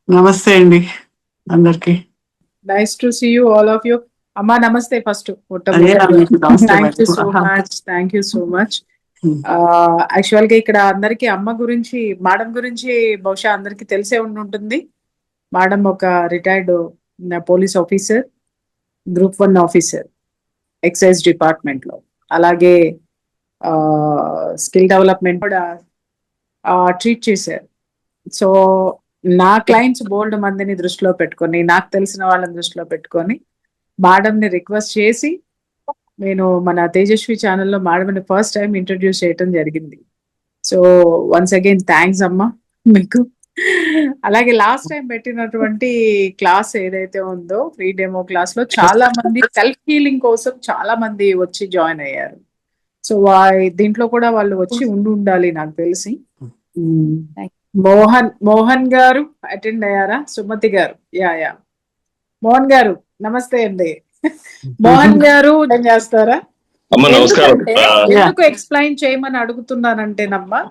నమస్తే అండి అందరికి. Nice to see you all of you. అమ్మా నమస్తే first. Thank you so much, thank you so much. Actual గా ఇక్కడ అందరికి అమ్మ గురించి, మేడం గురించి బహుశా అందరికి తెలిసే ఉంటుంది. మేడం ఒక retired police officer, group 1 officer, excise department లో. అలాగే స్కిల్ డెవలప్మెంట్ కూడా ట్రీట్ చేశారు. సో నా క్లయింట్స్ బోల్డ్ మందిని దృష్టిలో పెట్టుకొని, నాకు తెలిసిన వాళ్ళని దృష్టిలో పెట్టుకొని మేడంని రిక్వెస్ట్ చేసి నేను మన తేజస్వి ఛానల్లో మేడంని ఫస్ట్ టైం ఇంట్రడ్యూస్ చేయటం జరిగింది. సో వన్స్ అగైన్ థ్యాంక్స్ అమ్మా మీకు. అలాగే లాస్ట్ టైం పెట్టినటువంటి క్లాస్ ఏదైతే ఉందో, ఫ్రీ డెమో క్లాస్ లో చాలా మంది సెల్ఫ్ హీలింగ్ కోసం చాలా మంది వచ్చి జాయిన్ అయ్యారు. సో దీంట్లో కూడా వాళ్ళు వచ్చి ఉండాలి నాకు తెలిసి. మోహన్ గారు అటెండ్ అయ్యారా? సుమతి గారు, యా మోహన్ గారు నమస్తే అండి. మోహన్ గారు ఏం చేస్తారా? ఎందుకు ఎక్స్ప్లెయిన్ చేయమని అడుగుతున్నానంటేనమ్మా,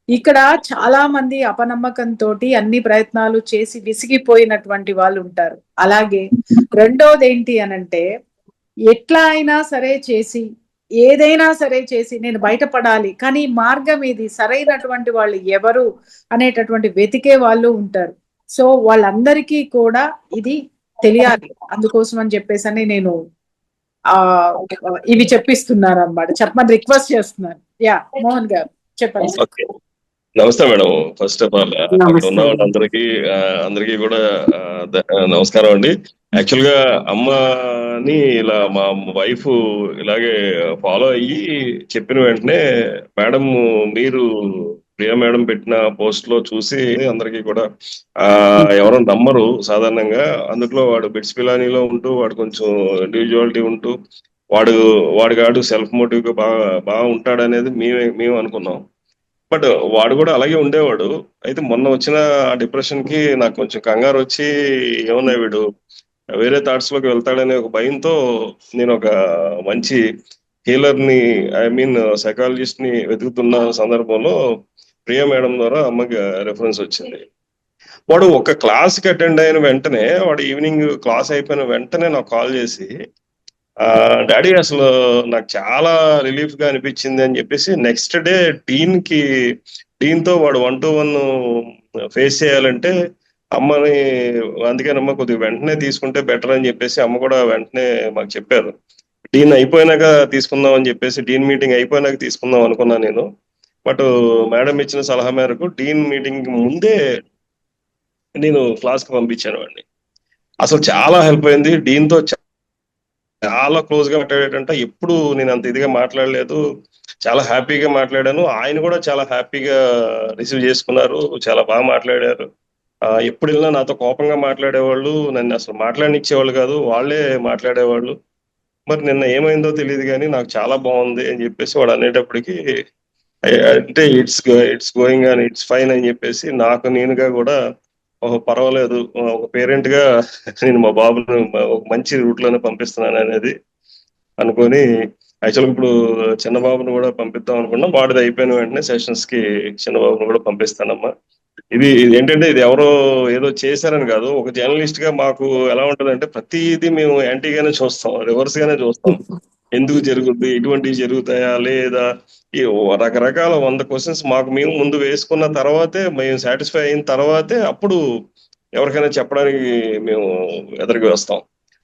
ఇక్కడ చాలా మంది అపనమ్మకంతో అన్ని ప్రయత్నాలు చేసి విసిగిపోయినటువంటి వాళ్ళు ఉంటారు. అలాగే రెండోది ఏంటి అనంటే, ఎట్లా అయినా సరే చేసి, ఏదైనా సరే చేసి నేను బయటపడాలి, కానీ మార్గం ఇది సరైనటువంటి వాళ్ళు ఎవరు అనేటటువంటి వెతికే వాళ్ళు ఉంటారు. సో వాళ్ళందరికీ కూడా ఇది తెలియాలి. అందుకోసం అని చెప్పేసి నేను ఇవి చెప్పిస్తున్నారు అన్నమాట, చెప్పమని రిక్వెస్ట్ చేస్తున్నాను. యా మోహన్ గారు చెప్పండి. నమస్తే మేడం. ఫస్ట్ ఆఫ్ ఆల్ అక్కడ ఉన్న వాళ్ళందరికీ కూడా నమస్కారం అండి. యాక్చువల్ గా అమ్మని ఇలా మా వైఫ్ ఇలాగే ఫాలో అయ్యి చెప్పిన వెంటనే మేడం మీరు ప్రియా మేడం పెట్టిన పోస్ట్ లో చూసి అందరికీ కూడా ఎవరో నమ్మరు సాధారణంగా. అందులో వాడు బిట్స్ పిలానీలో ఉంటూ వాడు కొంచెం ఇండివిజువాలిటీ ఉంటూ వాడు సెల్ఫ్ మోటివ్ గా బాగా ఉంటాడు అనేది మేము అనుకున్నాం. బట్ వాడు కూడా అలాగే ఉండేవాడు. అయితే మొన్న వచ్చిన డిప్రెషన్ కి నాకు కొంచెం కంగారు వచ్చి, ఏమన్నా వీడు వేరే థాట్స్ లోకి వెళ్తాడనే ఒక భయంతో నేను ఒక మంచి హీలర్ ని, ఐ మీన్ సైకాలజిస్ట్ ని వెతుకుతున్న సందర్భంలో ప్రియా మేడం ద్వారా అమ్మకి రెఫరెన్స్ వచ్చింది. వాడు ఒక క్లాస్ కి అటెండ్ అయిన వెంటనే, వాడు ఈవినింగ్ క్లాస్ అయిపోయిన వెంటనే నాకు కాల్ చేసి, డాడీ అసలు నాకు చాలా రిలీఫ్ గా అనిపించింది అని చెప్పేసి నెక్స్ట్ డే డీన్ తో వాడు 1-to-1 ఫేస్ చేయాలంటే అమ్మని, అందుకేనమ్మా కొద్దిగా వెంటనే తీసుకుంటే బెటర్ అని చెప్పేసి అమ్మ కూడా వెంటనే మాకు చెప్పారు. డీన్ అయిపోయినాక తీసుకుందాం అని చెప్పేసి, డీన్ మీటింగ్ అయిపోయినాక తీసుకుందాం అనుకున్నా నేను. బట్ మేడం ఇచ్చిన సలహా మేరకు డీన్ మీటింగ్ ముందే నేను క్లాస్ కి పంపించాను వాడిని. అసలు చాలా హెల్ప్ అయింది. డీన్ తో చాలా క్లోజ్ గా మాట్లాడేటంటే ఎప్పుడు నేను అంత ఇదిగా మాట్లాడలేదు. చాలా హ్యాపీగా మాట్లాడాను. ఆయన కూడా చాలా హ్యాపీగా రిసీవ్ చేసుకున్నారు. చాలా బాగా మాట్లాడారు. ఎప్పుడు వెళ్ళినా నాతో కోపంగా మాట్లాడేవాళ్ళు, నన్ను అసలు మాట్లాడనిచ్చేవాళ్ళు కాదు, వాళ్ళే మాట్లాడేవాళ్ళు. మరి నిన్న ఏమైందో తెలియదు కానీ నాకు చాలా బాగుంది అని చెప్పేసి వాడు అనేటప్పటికి, అంటే it's going and it's fine అని చెప్పేసి నాకు నేనుగా కూడా పర్వాలేదు, ఒక పేరెంట్ గా నేను మా బాబును ఒక మంచి రూట్ లోనే పంపిస్తున్నాను అనేది అనుకొని, యాక్చువల్గా ఇప్పుడు చిన్న బాబును కూడా పంపిద్దాం అనుకున్నా. వాడిది అయిపోయిన వెంటనే సెషన్స్ కి చిన్న బాబును కూడా పంపిస్తానమ్మా. ఇది ఏంటంటే ఇది ఎవరో ఏదో చేశారని కాదు. ఒక జర్నలిస్ట్ గా మాకు ఎలా ఉంటుందంటే ప్రతిదీ మేము యాంటీగానే చూస్తాం, రివర్స్ గానే చూస్తాం. ఎందుకు జరుగుద్ది, ఇటువంటివి జరుగుతాయా లేదా, ఈ రకరకాల 100 క్వశ్చన్స్ మాకు మేము ముందు వేసుకున్న తర్వాతే, మేము సాటిస్ఫై అయిన తర్వాతే అప్పుడు ఎవరికైనా చెప్పడానికి మేము ఎదురుగా వస్తాం.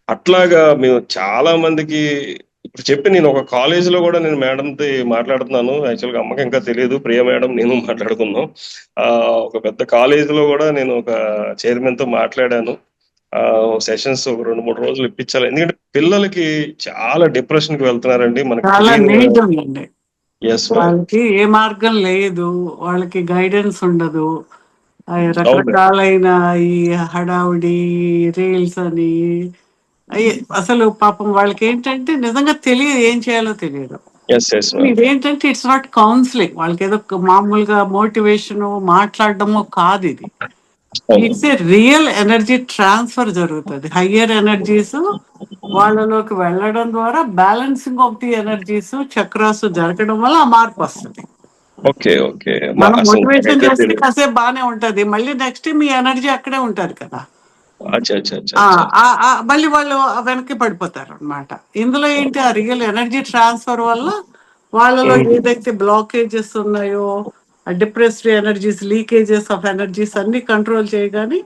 అట్లాగా మేము చాలా మందికి ఇప్పుడు చెప్పి, నేను ఒక కాలేజీలో కూడా నేను మేడంతో మాట్లాడుతున్నాను. యాక్చువల్గా అమ్మకి ఇంకా తెలియదు, ప్రియ మేడం నేను మాట్లాడుకున్నాం. ఒక పెద్ద కాలేజీలో కూడా నేను ఒక చైర్మన్ తో మాట్లాడాను. సెషన్స్ ఒక 2-3 రోజులు ఇప్పించాలి. ఎందుకంటే పిల్లలకి చాలా డిప్రెషన్ కి వెళ్తున్నారండి. వాళ్ళకి ఏ మార్గం లేదు, వాళ్ళకి గైడెన్స్ ఉండదు. రకరకాలైన ఈ హడావుడి రీల్స్ అని, అసలు పాపం వాళ్ళకి ఏంటంటే నిజంగా తెలియదు, ఏం చేయాలో తెలియదు. ఇదేంటంటే ఇట్స్ నాట్ కౌన్సిలింగ్, వాళ్ళకి ఏదో మామూలుగా మోటివేషన్ మాట్లాడడమో కాదు. ఇది it's a real energy transfer జరుగుతుంది. హయ్యర్ ఎనర్జీస్ వాళ్ళలోకి వెళ్ళడం ద్వారా balancing of the energies, chakras జరగడం వల్ల ఆ మార్పు వస్తుంది. ఓకే. ఓకే. మనం అసలు మోటివేషన్ నాకైతే చేస్తే తెలీదు. కాసేపు బానే ఉంటది. మళ్ళీ నెక్స్ట్ మీ ఎనర్జీ అక్కడే ఉంటది కదా! అచ్చా! అచ్చా! అచ్చా! ఆ! అచ్చా! మళ్ళీ వాళ్ళు వెనక్కి పడిపోతారనమాట. ఇందులో ఏంటి ఆ రియల్ ఎనర్జీ ట్రాన్స్‌ఫర్ వల్ల వాళ్ళలో హ్మ్. ఏదైతే బ్లాకేజెస్ ఉన్నాయో, ఆ depressed energies, leakages of energies అన్నీ కంట్రోల్ చేయగానే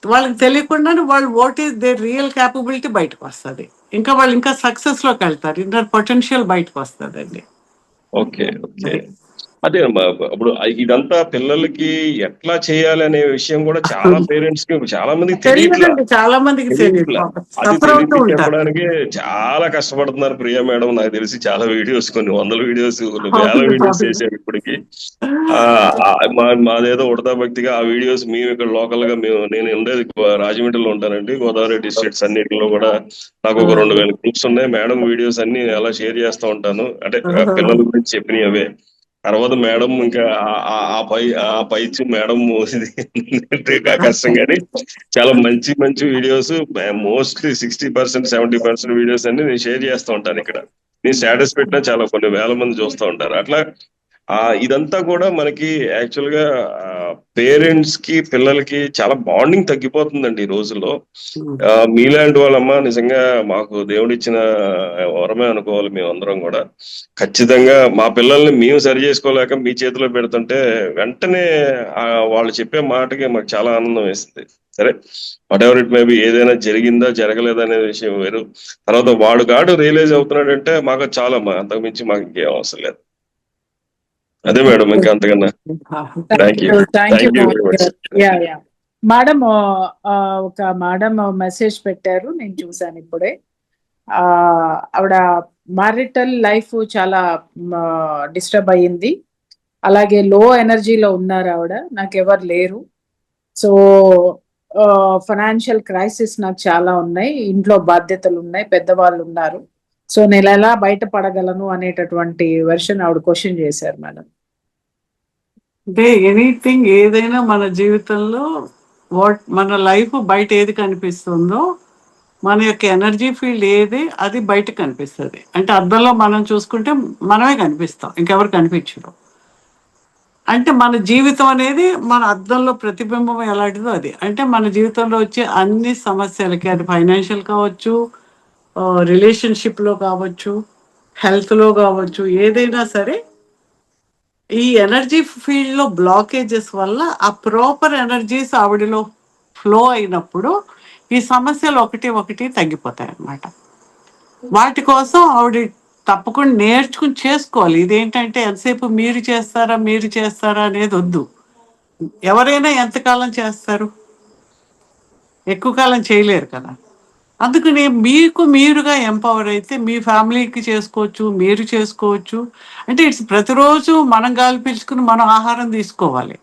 వాళ్ళకి తెలియకుండానే వాళ్ళు what is their real capability బయటకొస్తది. ఇంకా వాళ్ళు ఇంకా సక్సెస్‌లోకెళ్తారు. ఇన్నర్ పొటెన్షియల్ బయటకొస్తదండి. ఓకే. ఓకే. అది. అదే ఇప్పుడు ఇదంతా పిల్లలకి ఎట్లా చేయాలనే విషయం గూడా చాలా పేరెంట్స్‌కి చాలా మందికి తెలియట్లా. తెలియదండి. చాలా మందికి తెలియదు తెలియట్లా. పాపం. అది సఫర్ అవుతూ తెలిసి ఉంటారు. చెప్పడానికే చాలా కష్టపడుతున్నారు ప్రియా మేడం. నాకు తెలిసి చాలా వీడియోస్ కొన్ని వందల వీడియోస్, కొన్ని వేల అవును. వీడియోస్ అవును. చేశారు ఇప్పటికి. మాదేదో ఉడతా భక్తిగా ఆ వీడియోస్ మేము ఇక్కడ లోకల్ గా నేను ఉండేది రాజమండ్రిలో ఉంటానండి. గోదావరి డిస్ట్రిక్ట్స్ అన్నిటిలో కూడా నాకు ఒక 2000 గ్రూప్స్ ఉన్నాయి. మేడం వీడియోస్ అన్ని అలా షేర్ చేస్తూ ఉంటాను. అంటే పిల్లల గురించి చెప్పినవి అవే. తర్వాత మేడం ఇంకా ఆ పైచి మేడం ఇది కష్టం కానీ చాలా మంచి మంచి వీడియోస్, మోస్ట్లీ 60%, 70% వీడియోస్ అన్ని నేను షేర్ చేస్తూ ఉంటాను ఇక్కడ. నేను స్టేటస్ పెట్టినా చాలా కొన్ని వేల మంది చూస్తూ ఉంటారు. అట్లా ఇదంతా కూడా మనకి యాక్చువల్ గా పేరెంట్స్ కి పిల్లలకి చాలా బాండింగ్ తగ్గిపోతుందండి ఈ రోజుల్లో. మీలాంటి వాళ్ళమ్మ నిజంగా మాకు దేవుడిచ్చిన వరమే అనుకోవాలి మేమందరం కూడా. ఖచ్చితంగా మా పిల్లల్ని మేము సరి చేసుకోలేక మీ చేతిలో పెడుతుంటే వెంటనే వాళ్ళు చెప్పే మాటకి మాకు చాలా ఆనందం వేస్తుంది. సరే, what ever it may be, ఏదైనా జరిగిందా జరగలేదా అనే విషయం వేరు. తర్వాత వాడు రియలైజ్ అవుతున్నాడంటే మాకు చాలా అంతకు మించి మాకు ఇంకేం అవసరం లేదు. అదే మేడం, ఇంకా అంతకన్నా. Thank you. Thank you thank you very Mohan much. గారు. యా యా మేడం, ఒక మేడం మెసేజ్ పెట్టారు, నేను చూసాను ఇప్పుడే. ఆవిడ మ్యారిటల్ లైఫ్ చాలా డిస్టర్బ్ అయ్యింది, అలాగే లో ఎనర్జీలో ఉన్నారు ఆవిడ, నాకు ఎవరు లేరు. సో ఫైనాన్షియల్ క్రైసిస్ నాకు చాలా ఉన్నాయి, ఇంట్లో బాధ్యతలు ఉన్నాయి, పెద్దవాళ్ళు ఉన్నారు. సో నేను ఎలా బయటపడగలను అనేటటువంటి వెర్షన్ ఆవిడ క్వశ్చన్ చేశారు మేడం. అంటే ఎనీథింగ్ ఏదైనా మన జీవితంలో మన లైఫ్ బయట ఏది కనిపిస్తుందో మన యొక్క ఎనర్జీ ఫీల్డ్ ఏది అది బయట కనిపిస్తుంది. అంటే అద్దంలో మనం చూసుకుంటే మనమే కనిపిస్తాం, ఇంకెవరు కనిపించరు. అంటే మన జీవితం అనేది మన అద్దంలో ప్రతిబింబం ఎలాంటిదో అది. అంటే మన జీవితంలో వచ్చే అన్ని సమస్యలకి, అది ఫైనాన్షియల్ కావచ్చు, రిలేషన్షిప్లో కావచ్చు, హెల్త్లో కావచ్చు, ఏదైనా సరే ఈ ఎనర్జీ ఫీల్డ్లో బ్లాకేజెస్ వల్ల ఆ ప్రాపర్ ఎనర్జీస్ ఆవిడలో ఫ్లో అయినప్పుడు ఈ సమస్యలు ఒకటి ఒకటి తగ్గిపోతాయి అన్నమాట. వాటి కోసం ఆవిడ తప్పకుండా నేర్చుకుని చేసుకోవాలి. ఇదేంటంటే ఎంతసేపు మీరు చేస్తారా అనేది వద్దు. ఎవరైనా ఎంతకాలం చేస్తారు? ఎక్కువ కాలం చేయలేరు కదా. అందుకని మీకు మీరుగా ఎంపవర్ అయితే మీ ఫ్యామిలీకి చేసుకోవచ్చు, మీరు చేసుకోవచ్చు. అంటే ఇట్స్ ప్రతిరోజు మనం గాలి పీల్చుకుని మనం ఆహారం తీసుకోవాలి.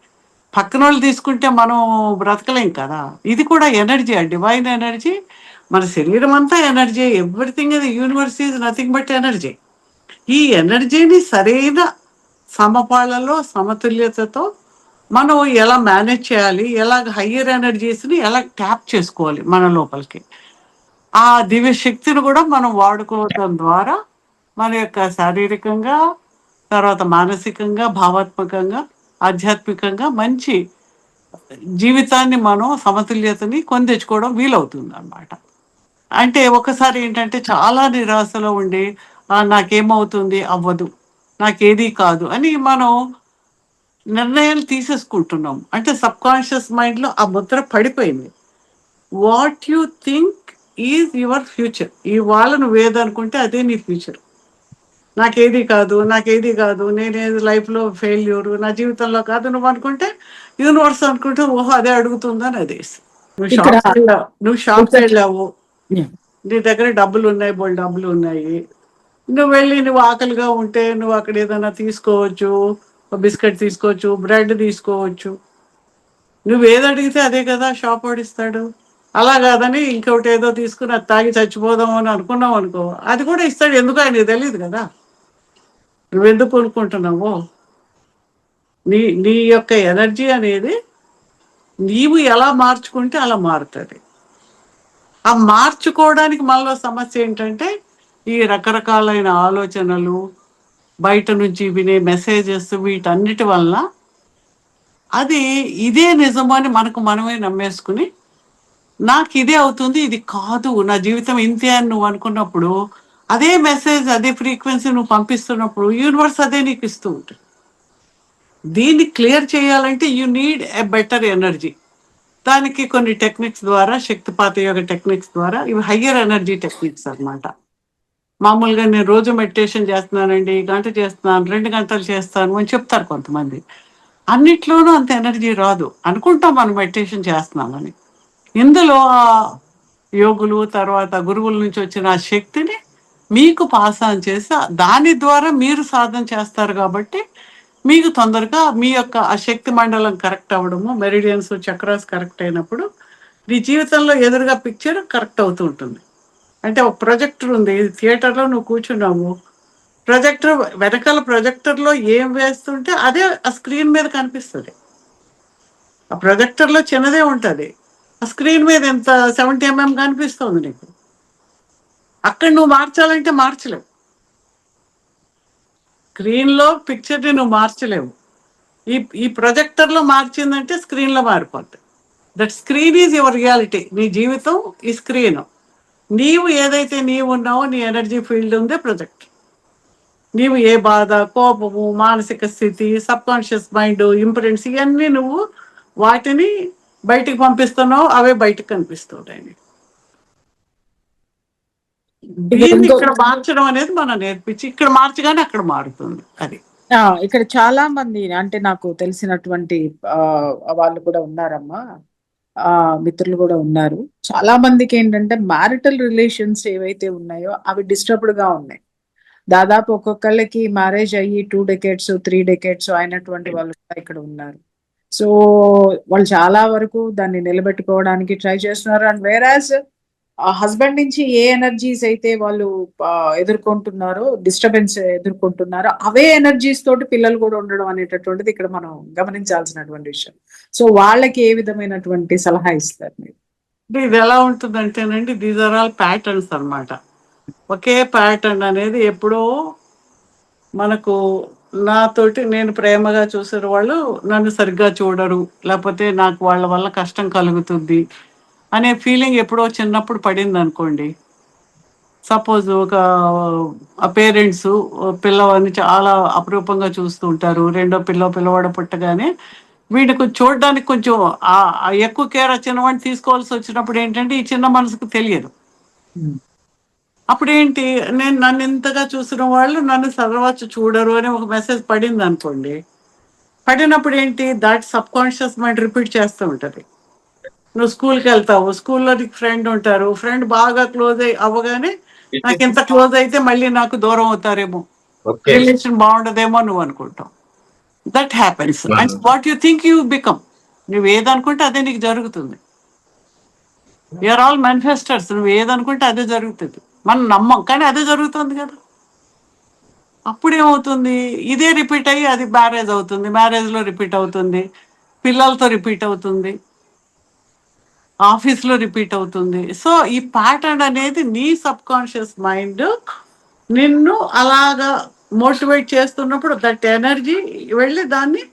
పక్కన వాళ్ళు తీసుకుంటే మనం బ్రతకలేం కదా. ఇది కూడా ఎనర్జీ, ఆ డివైన్ ఎనర్జీ. మన శరీరం అంతా ఎనర్జీ. ఎవ్రీథింగ్ ఇది universe is nothing but energy. ఈ ఎనర్జీని సరైన సమపాళ్లలో సమతుల్యతతో మనం ఎలా మేనేజ్ చేయాలి, ఎలాగ హయ్యర్ ఎనర్జీస్ని ఎలా ట్యాప్ చేసుకోవాలి మన లోపలికి, ఆ దివ్య శక్తిని కూడా మనం వాడుకోవటం ద్వారా మన యొక్క శారీరకంగా, తర్వాత మానసికంగా, భావాత్మకంగా, ఆధ్యాత్మికంగా మంచి జీవితాన్ని మనం సమతుల్యతని కొని తెచ్చుకోవడం వీలవుతుంది అన్నమాట. అంటే ఒకసారి ఏంటంటే చాలా నిరాశలో ఉండి నాకేమవుతుంది, అవ్వదు, నాకేది కాదు అని మనం నిర్ణయాలు తీసేసుకుంటున్నాం. అంటే సబ్కాన్షియస్ మైండ్లో ఆ ముద్ర పడిపోయింది. What you think is your future. ఇవాళ నువ్వేదనుకుంటే అదే నీ ఫ్యూచర్. నాకేది కాదు, నేనేది లైఫ్లో ఫెయిల్యూరు, నా జీవితంలో కాదు నువ్వు అనుకుంటే యూనివర్స్ అనుకుంటే ఓహో అదే అడుగుతుందని అదే. ఇక్కడ నువ్వు షాప్కి వెళ్ళావు, నీ దగ్గర డబ్బులు ఉన్నాయి, బోల్ డబ్బులు ఉన్నాయి, నువ్వు వెళ్ళి నువ్వు ఆకలిగా ఉంటే నువ్వు అక్కడ ఏదైనా తీసుకోవచ్చు, బిస్కెట్ తీసుకోవచ్చు, బ్రెడ్ తీసుకోవచ్చు. నువ్వు ఏది అడిగితే అదే కదా షాప్ వాడిస్తాడు. అలా కాదని ఇంకొకటి ఏదో తీసుకుని అది తాగి చచ్చిపోదాం అని అనుకున్నావు అనుకో, అది కూడా ఇస్తాడు. ఎందుకు ఆయనకు తెలియదు కదా నువ్వెందుకు కొనుక్కుంటున్నావో. నీ యొక్క ఎనర్జీ అనేది నీవు ఎలా మార్చుకుంటే అలా మారుతుంది. ఆ మార్చుకోవడానికి మనలో సమస్య ఏంటంటే ఈ రకరకాలైన ఆలోచనలు, బయట నుంచి వినే మెసేజెస్ వీటన్నిటి వలన అది ఇదే నిజము అని మనకు మనమే నమ్మేసుకుని నాకు ఇదే అవుతుంది, ఇది కాదు, నా జీవితం ఇంతే అని నువ్వు అనుకున్నప్పుడు అదే మెసేజ్ అదే ఫ్రీక్వెన్సీ నువ్వు పంపిస్తున్నప్పుడు యూనివర్స్ అదే నీకు ఇస్తూ ఉంటుంది. దీన్ని క్లియర్ చేయాలంటే you need a better energy. దానికి కొన్ని టెక్నిక్స్ ద్వారా, శక్తిపాత యోగ టెక్నిక్స్ ద్వారా, ఇవి హయ్యర్ ఎనర్జీ టెక్నిక్స్ అన్నమాట. మామూలుగా నేను రోజు మెడిటేషన్ చేస్తున్నానండి, గంట చేస్తున్నాను, 2 గంటలు చేస్తాను అని చెప్తారు కొంతమంది. అన్నిట్లోనూ అంత ఎనర్జీ రాదు. అనుకుంటాం మనం మెడిటేషన్ చేస్తున్నామని. ఇందులో ఆ యోగులు తర్వాత గురువుల నుంచి వచ్చిన ఆ శక్తిని మీకు పాస్ ఆన్ చేసి దాని ద్వారా మీరు సాధన చేస్తారు కాబట్టి మీకు తొందరగా మీ యొక్క ఆ శక్తి మండలం కరెక్ట్ అవ్వడము, మెరిడియన్స్ చక్రాస్ కరెక్ట్ అయినప్పుడు నీ జీవితంలో ఎదురుగా పిక్చర్ కరెక్ట్ అవుతూ ఉంటుంది. అంటే ఒక ప్రొజెక్టర్ ఉంది, థియేటర్లో నువ్వు కూర్చున్నావు, ప్రొజెక్టర్ వెనకాల ప్రొజెక్టర్లో ఏం వేస్తుంటే అదే ఆ స్క్రీన్ మీద కనిపిస్తుంది. ఆ ప్రొజెక్టర్లో చిన్నదే ఉంటుంది, ఆ స్క్రీన్ మీద ఎంత 70 mm కనిపిస్తుంది నీకు. అక్కడ నువ్వు మార్చాలంటే మార్చలేవు. స్క్రీన్లో పిక్చర్ని నువ్వు మార్చలేవు. ఈ ప్రొజెక్టర్లో మార్చిందంటే స్క్రీన్లో మారిపోద్ది. That screen is your reality. నీ జీవితం ఈ స్క్రీన్. నీవు ఏదైతే నీవు ఉన్నావో నీ ఎనర్జీ ఫీల్డ్ ఉందే ప్రొజెక్ట్. నీవు ఏ బాధ, కోపము, మానసిక స్థితి, సబ్కాన్షియస్ మైండ్, ఇంప్రెంట్స్ ఇవన్నీ నువ్వు వాటిని బయటికి పంపిస్తున్నావు, అవే బయటకు కనిపిస్తుంటాయి. దీన్ని ఇక్కడ మార్చడం అనేది మనం నేర్పించి ఇక్కడ మార్చగానే అక్కడ మారుతుంది. అది ఇక్కడ చాలా మంది అంటే నాకు తెలిసినటువంటి వాళ్ళు కూడా ఉన్నారమ్మా, మిత్రులు కూడా ఉన్నారు. చాలా మందికి ఏంటంటే మ్యారిటల్ రిలేషన్స్ ఏవైతే ఉన్నాయో అవి డిస్టర్బ్డ్ గా ఉన్నాయి. దాదాపు ఒక్కొక్కళ్ళకి మ్యారేజ్ అయ్యి 2 decades 3 decades అయినటువంటి వాళ్ళు ఇక్కడ ఉన్నారు. సో వాళ్ళు చాలా వరకు దాన్ని నిలబెట్టుకోవడానికి ట్రై చేస్తున్నారు. అండ్ వేరాజ్ హస్బెండ్ నుంచి ఏ ఎనర్జీస్ అయితే వాళ్ళు ఎదుర్కొంటున్నారో, డిస్టర్బెన్స్ ఎదుర్కొంటున్నారో, అవే ఎనర్జీస్ తోటి పిల్లలు కూడా ఉండడం అనేటటువంటిది ఇక్కడ మనం గమనించాల్సినటువంటి విషయం. సో వాళ్ళకి ఏ విధమైనటువంటి సలహా ఇస్తారు మీరు? ఇది ఎలా ఉంటుందంటేనండి, దీస్ ఆర్ ఆల్ ప్యాటర్న్స్ అన్నమాట. ఒకే ప్యాటర్న్ అనేది ఎప్పుడో మనకు నాతోటి నేను ప్రేమగా చూసిన వాళ్ళు నన్ను సరిగ్గా చూడరు, లేకపోతే నాకు వాళ్ళ వల్ల కష్టం కలుగుతుంది అనే ఫీలింగ్ ఎప్పుడో చిన్నప్పుడు పడింది అనుకోండి. సపోజ్ ఒక పేరెంట్స్ పిల్లవాడిని చాలా అపురూపంగా చూస్తూ ఉంటారు. రెండో పిల్లవాడు పుట్టగానే వీడికి చూడడానికి కొంచెం ఎక్కువ కేర్ చిన్నవాడిని తీసుకోవాల్సి వచ్చినప్పుడు ఏంటంటే ఈ చిన్న మనసుకు తెలియదు. అప్పుడు ఏంటి, నన్ను ఇంతగా చూసిన వాళ్ళు నన్ను సర్వచ్చు చూడరు అనే ఒక మెసేజ్ పడింది అనుకోండి. పడినప్పుడు ఏంటి, that sub conscious mind repeat చేస్తూ ఉంటుంది. నువ్వు స్కూల్కి వెళ్తావు, స్కూల్లో నీకు ఫ్రెండ్ ఉంటారు, ఫ్రెండ్ బాగా క్లోజ్ అవ్వగానే నాకు ఇంత క్లోజ్ అయితే మళ్ళీ నాకు దూరం అవుతారేమో, రిలేషన్ బాగుండదేమో నువ్వు అనుకుంటావు. That happens. And what you think you become. నువ్వు ఏదనుకుంటే అదే నీకు జరుగుతుంది. You are all manifesters. నువ్వు ఏదనుకుంటే అదే జరుగుతుంది. మనం నమ్మం కానీ అదే జరుగుతుంది కదా. అప్పుడేమవుతుంది, ఇదే రిపీట్ అయ్యి అది మ్యారేజ్ అవుతుంది, మ్యారేజ్లో రిపీట్ అవుతుంది, పిల్లలతో రిపీట్ అవుతుంది, ఆఫీస్లో రిపీట్ అవుతుంది. సో ఈ ప్యాటర్న్ అనేది నీ సబ్ కాన్షియస్ మైండ్ నిన్ను అలాగా మోటివేట్ చేస్తున్నప్పుడు దట్ ఎనర్జీ వెళ్ళి దాన్ని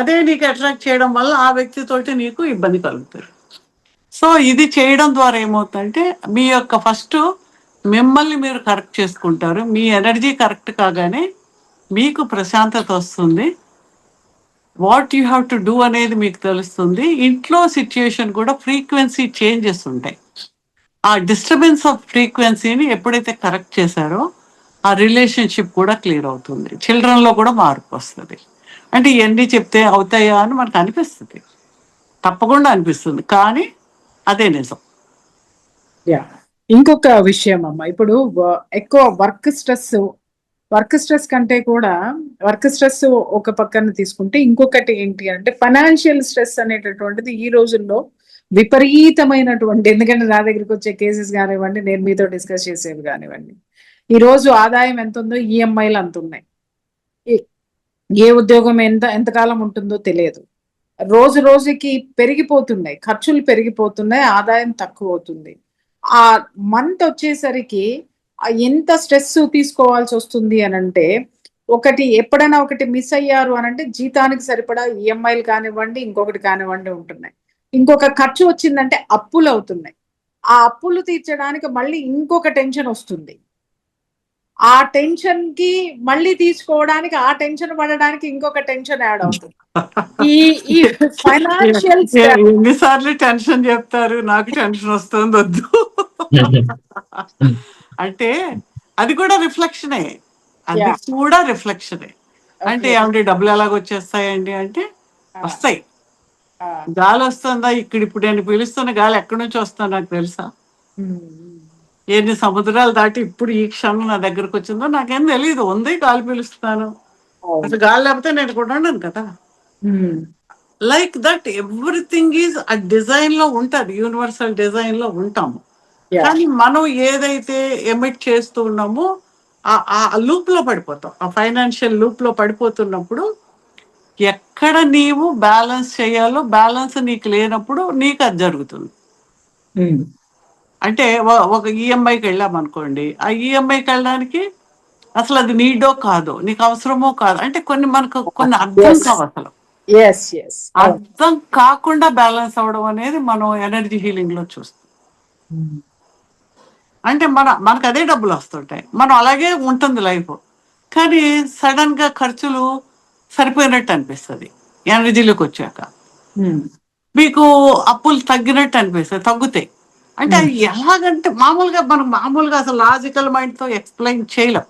అదే నీకు అట్రాక్ట్ చేయడం వల్ల ఆ వ్యక్తితోటి నీకు ఇబ్బంది కలుగుతుంది. సో ఇది చేయడం ద్వారా ఏమవుతుందంటే మీ యొక్క ఫస్ట్ మిమ్మల్ని మీరు కరెక్ట్ చేసుకుంటారు. మీ ఎనర్జీ కరెక్ట్ కాగానే మీకు ప్రశాంతత వస్తుంది. What you have to do అనేది మీకు తెలుస్తుంది. ఇంట్లో సిచ్యుయేషన్ కూడా ఫ్రీక్వెన్సీ చేంజెస్ ఉంటాయి. ఆ డిస్టర్బెన్స్ ఆఫ్ ఫ్రీక్వెన్సీని ఎప్పుడైతే కరెక్ట్ చేశారో ఆ రిలేషన్షిప్ కూడా క్లియర్ అవుతుంది. చిల్డ్రన్లో కూడా మార్పు వస్తుంది. అంటే ఇవన్నీ చెప్తే అవుతాయా అని మనకు అనిపిస్తుంది, తప్పకుండా అనిపిస్తుంది, కానీ అదే నిజం. ఇంకొక విషయం అమ్మ, ఇప్పుడు ఎక్కువ వర్క్ స్ట్రెస్ కంటే కూడా వర్క్ స్ట్రెస్ ఒక పక్కన తీసుకుంటే ఇంకొకటి ఏంటి అంటే ఫైనాన్షియల్ స్ట్రెస్ అనేటటువంటిది ఈ రోజుల్లో విపరీతమైనటువంటి, ఎందుకంటే నా దగ్గరికి వచ్చే కేసెస్ కానివ్వండి, నేను మీతో డిస్కస్ చేసేవి కానివ్వండి, ఈ రోజు ఆదాయం ఎంత ఉందో ఈఎంఐలు అంత ఉన్నాయి. ఏ ఉద్యోగం ఎంతకాలం ఉంటుందో తెలియదు. రోజు రోజుకి పెరిగిపోతున్నాయి, ఖర్చులు పెరిగిపోతున్నాయి, ఆదాయం తక్కువ అవుతుంది. ఆ మంత్ వచ్చేసరికి ఎంత స్ట్రెస్ తీసుకోవాల్సి వస్తుంది అని అంటే ఒకటి ఎప్పుడైనా ఒకటి మిస్ అయ్యారు అని అంటే జీతానికి సరిపడా ఈఎంఐలు కానివ్వండి, ఇంకొకటి కానివ్వండి ఉంటున్నాయి. ఇంకొక ఖర్చు వచ్చిందంటే అప్పులు అవుతున్నాయి. ఆ అప్పులు తీర్చడానికి మళ్ళీ ఇంకొక టెన్షన్ వస్తుంది. ఆ టెన్షన్ కి మళ్ళీ తీసుకోవడానికి, ఆ టెన్షన్ పడడానికి ఇంకొక టెన్షన్ యాడ్ అవుతుంది. ఈ ఈ ఫైనాన్షియల్ ఎన్నిసార్లు టెన్షన్ చెప్తారు, నాకు టెన్షన్ వస్తుంది వద్దు. అంటే అది కూడా రిఫ్లెక్షనే, అది కూడా రిఫ్లెక్షనే. అంటే ఏమంటే డబ్బులు ఎలాగ వచ్చేస్తాయండి అంటే వస్తాయి. గాలి వస్తుందా, ఇక్కడ ఇప్పుడు నేను పిలుస్తున్న గాలి ఎక్కడి నుంచి వస్తుందో నాకు తెలుసా? ఎన్ని సముద్రాలు దాటి ఇప్పుడు ఈ క్షణం నా దగ్గరకు వచ్చిందో నాకేం తెలియదు. ఉంది, గాలి పిలుస్తాను. అసలు గాలి లేకపోతే నేను కూడా ఉన్నాను కదా. లైక్ దట్ ఎవ్రీథింగ్ ఈజ్ ఆ డిజైన్ లో ఉంటది, యూనివర్సల్ డిజైన్ లో ఉంటాము. కానీ మనం ఏదైతే ఎమిట్ చేస్తూ ఉన్నామో ఆ లూప్ లో పడిపోతాం. ఆ ఫైనాన్షియల్ లూప్ లో పడిపోతున్నప్పుడు ఎక్కడ నీవు బ్యాలెన్స్ చేయాలో బ్యాలెన్స్ నీకు లేనప్పుడు నీకు అది జరుగుతుంది. అంటే ఒక ఈఎంఐకి వెళ్ళామనుకోండి, ఆ ఈఎంఐకి వెళ్ళడానికి అసలు అది నీడో కాదో, నీకు అవసరమో కాదు అంటే మనకు కొన్ని అర్థం కావు. అసలు అర్థం కాకుండా బ్యాలెన్స్ అవడం అనేది మనం ఎనర్జీ హీలింగ్ లో చూస్తాం. అంటే మనకు అదే డబ్బులు వస్తుంటాయి, మనం అలాగే ఉంటుంది లైఫ్. కానీ సడన్ గా ఖర్చులు సరిపోయినట్టు అనిపిస్తుంది ఎనర్జీలోకి వచ్చాక. మీకు అప్పులు తగ్గినట్టు అనిపిస్తుంది, తగ్గుతాయి. అంటే అది ఎలాగంటే మామూలుగా అసలు లాజికల్ మైండ్ తో ఎక్స్ప్లెయిన్ చేయలేం.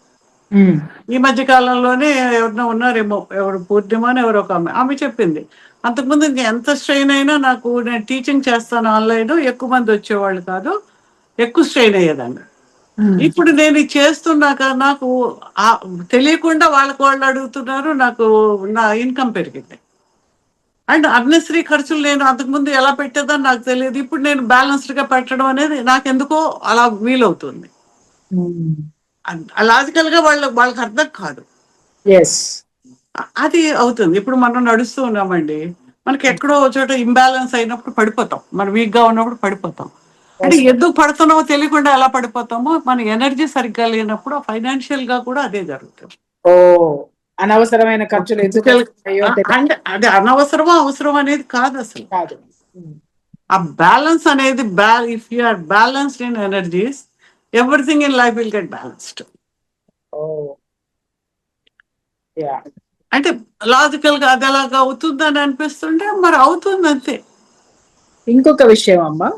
ఈ మధ్య కాలంలోనే ఎవరైనా ఉన్నారేమో, ఎవరు పూర్ణిమ అని ఎవరో ఒక ఆమె చెప్పింది, అంతకుముందు ఇంకా ఎంత స్ట్రెయిన్ అయినా నాకు, నేను టీచింగ్ చేస్తాను ఆన్లైన్, ఎక్కువ మంది వచ్చేవాళ్ళు కాదు, ఎక్కువ స్ట్రెయిన్ అయ్యేదాన్ని. ఇప్పుడు నేను ఇది చేస్తున్నాక నాకు తెలియకుండా వాళ్ళు అడుగుతున్నారు, నాకు నా ఇన్కమ్ పెరిగింది. అండ్ అన్నెసరీ ఖర్చులు నేను అంతకుముందు ఎలా పెట్టేదని నాకు తెలియదు, ఇప్పుడు నేను బ్యాలెన్స్డ్ గా పెట్టడం అనేది నాకెందుకో అలా వీలవుతుంది. లాజికల్ గా వాళ్ళకి అర్థం కాదు, అది అవుతుంది. ఇప్పుడు మనం నడుస్తూ ఉన్నామండి, మనకి ఎక్కడో చోట ఇంబ్యాలెన్స్ అయినప్పుడు పడిపోతాం, మనం వీక్ గా ఉన్నప్పుడు పడిపోతాం. అంటే ఎందుకు పడుతున్నామో తెలియకుండా ఎలా పడిపోతామో, మన ఎనర్జీ సరిగ్గా లేనప్పుడు ఫైనాన్షియల్ గా కూడా అదే జరుగుతుంది. అనవసరమైన ఖర్చులు అంటే అది అనవసరమో అవసరం అనేది కాదు అసలు. ఆ బ్యాలెన్స్ అనేది if you are balanced in energies, everything in life will get balanced. అంటే లాజికల్ గా అది ఎలాగా అవుతుందని అనిపిస్తుంటే మరి అవుతుంది అంతే. ఇంకొక విషయం అమ్మా,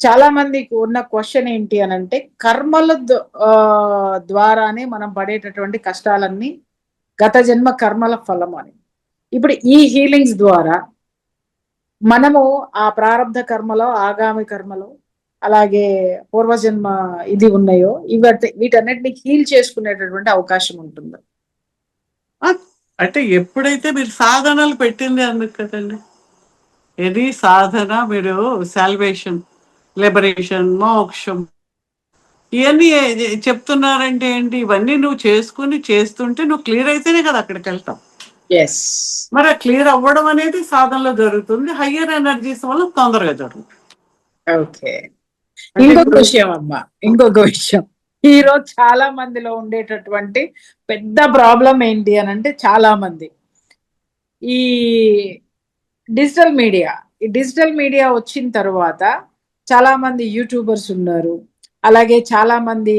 చాలా మందికి ఉన్న క్వశ్చన్ ఏంటి అని అంటే, కర్మల ద్వారానే మనం పడేటటువంటి కష్టాలన్నీ గత జన్మ కర్మల ఫలం అని. ఇప్పుడు ఈ హీలింగ్స్ ద్వారా మనము ఆ ప్రారంధ కర్మలో, ఆగామి కర్మలో, అలాగే పూర్వజన్మ ఇది ఉన్నాయో వీటన్నిటిని హీల్ చేసుకునేటటువంటి అవకాశం ఉంటుంది. అంటే ఎప్పుడైతే మీరు సాధనలు పెట్టింది అందుకు కదండి, ఇది సాధన. మీరు సాల్వేషన్, లిబరేషన్, మోక్షం ఇవన్నీ చెప్తున్నారంటే ఏంటి, ఇవన్నీ నువ్వు చేస్తుంటే నువ్వు క్లియర్ అయితేనే కదా అక్కడికి వెళ్తావు. మరి ఆ క్లియర్ అవ్వడం అనేది సాధనలో జరుగుతుంది, హయ్యర్ ఎనర్జీస్ వల్ల తొందరగా జరుగుతుంది. ఓకే, ఇంకొక విషయం ఈ రోజు చాలా మందిలో ఉండేటటువంటి పెద్ద ప్రాబ్లం ఏంటి అని అంటే, చాలా మంది ఈ డిజిటల్ మీడియా వచ్చిన తర్వాత చాలా మంది యూట్యూబర్స్ ఉన్నారు, అలాగే చాలా మంది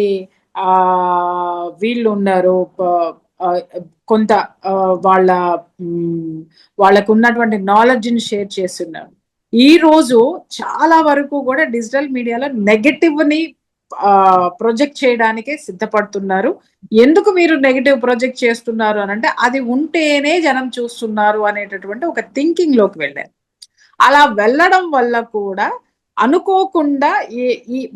వీళ్ళు ఉన్నారు, కొంత వాళ్ళకు ఉన్నటువంటి నాలెడ్జ్ని షేర్ చేస్తున్నారు. ఈ రోజు చాలా వరకు కూడా డిజిటల్ మీడియాలో నెగటివ్ ని ప్రొజెక్ట్ చేయడానికే సిద్ధపడుతున్నారు. ఎందుకు మీరు నెగటివ్ ప్రొజెక్ట్ చేస్తున్నారు అని అంటే, అది ఉంటేనే జనం చూస్తున్నారు అనేటటువంటి ఒక థింకింగ్ లోకి వెళ్ళారు. అలా వెళ్ళడం వల్ల కూడా అనుకోకుండా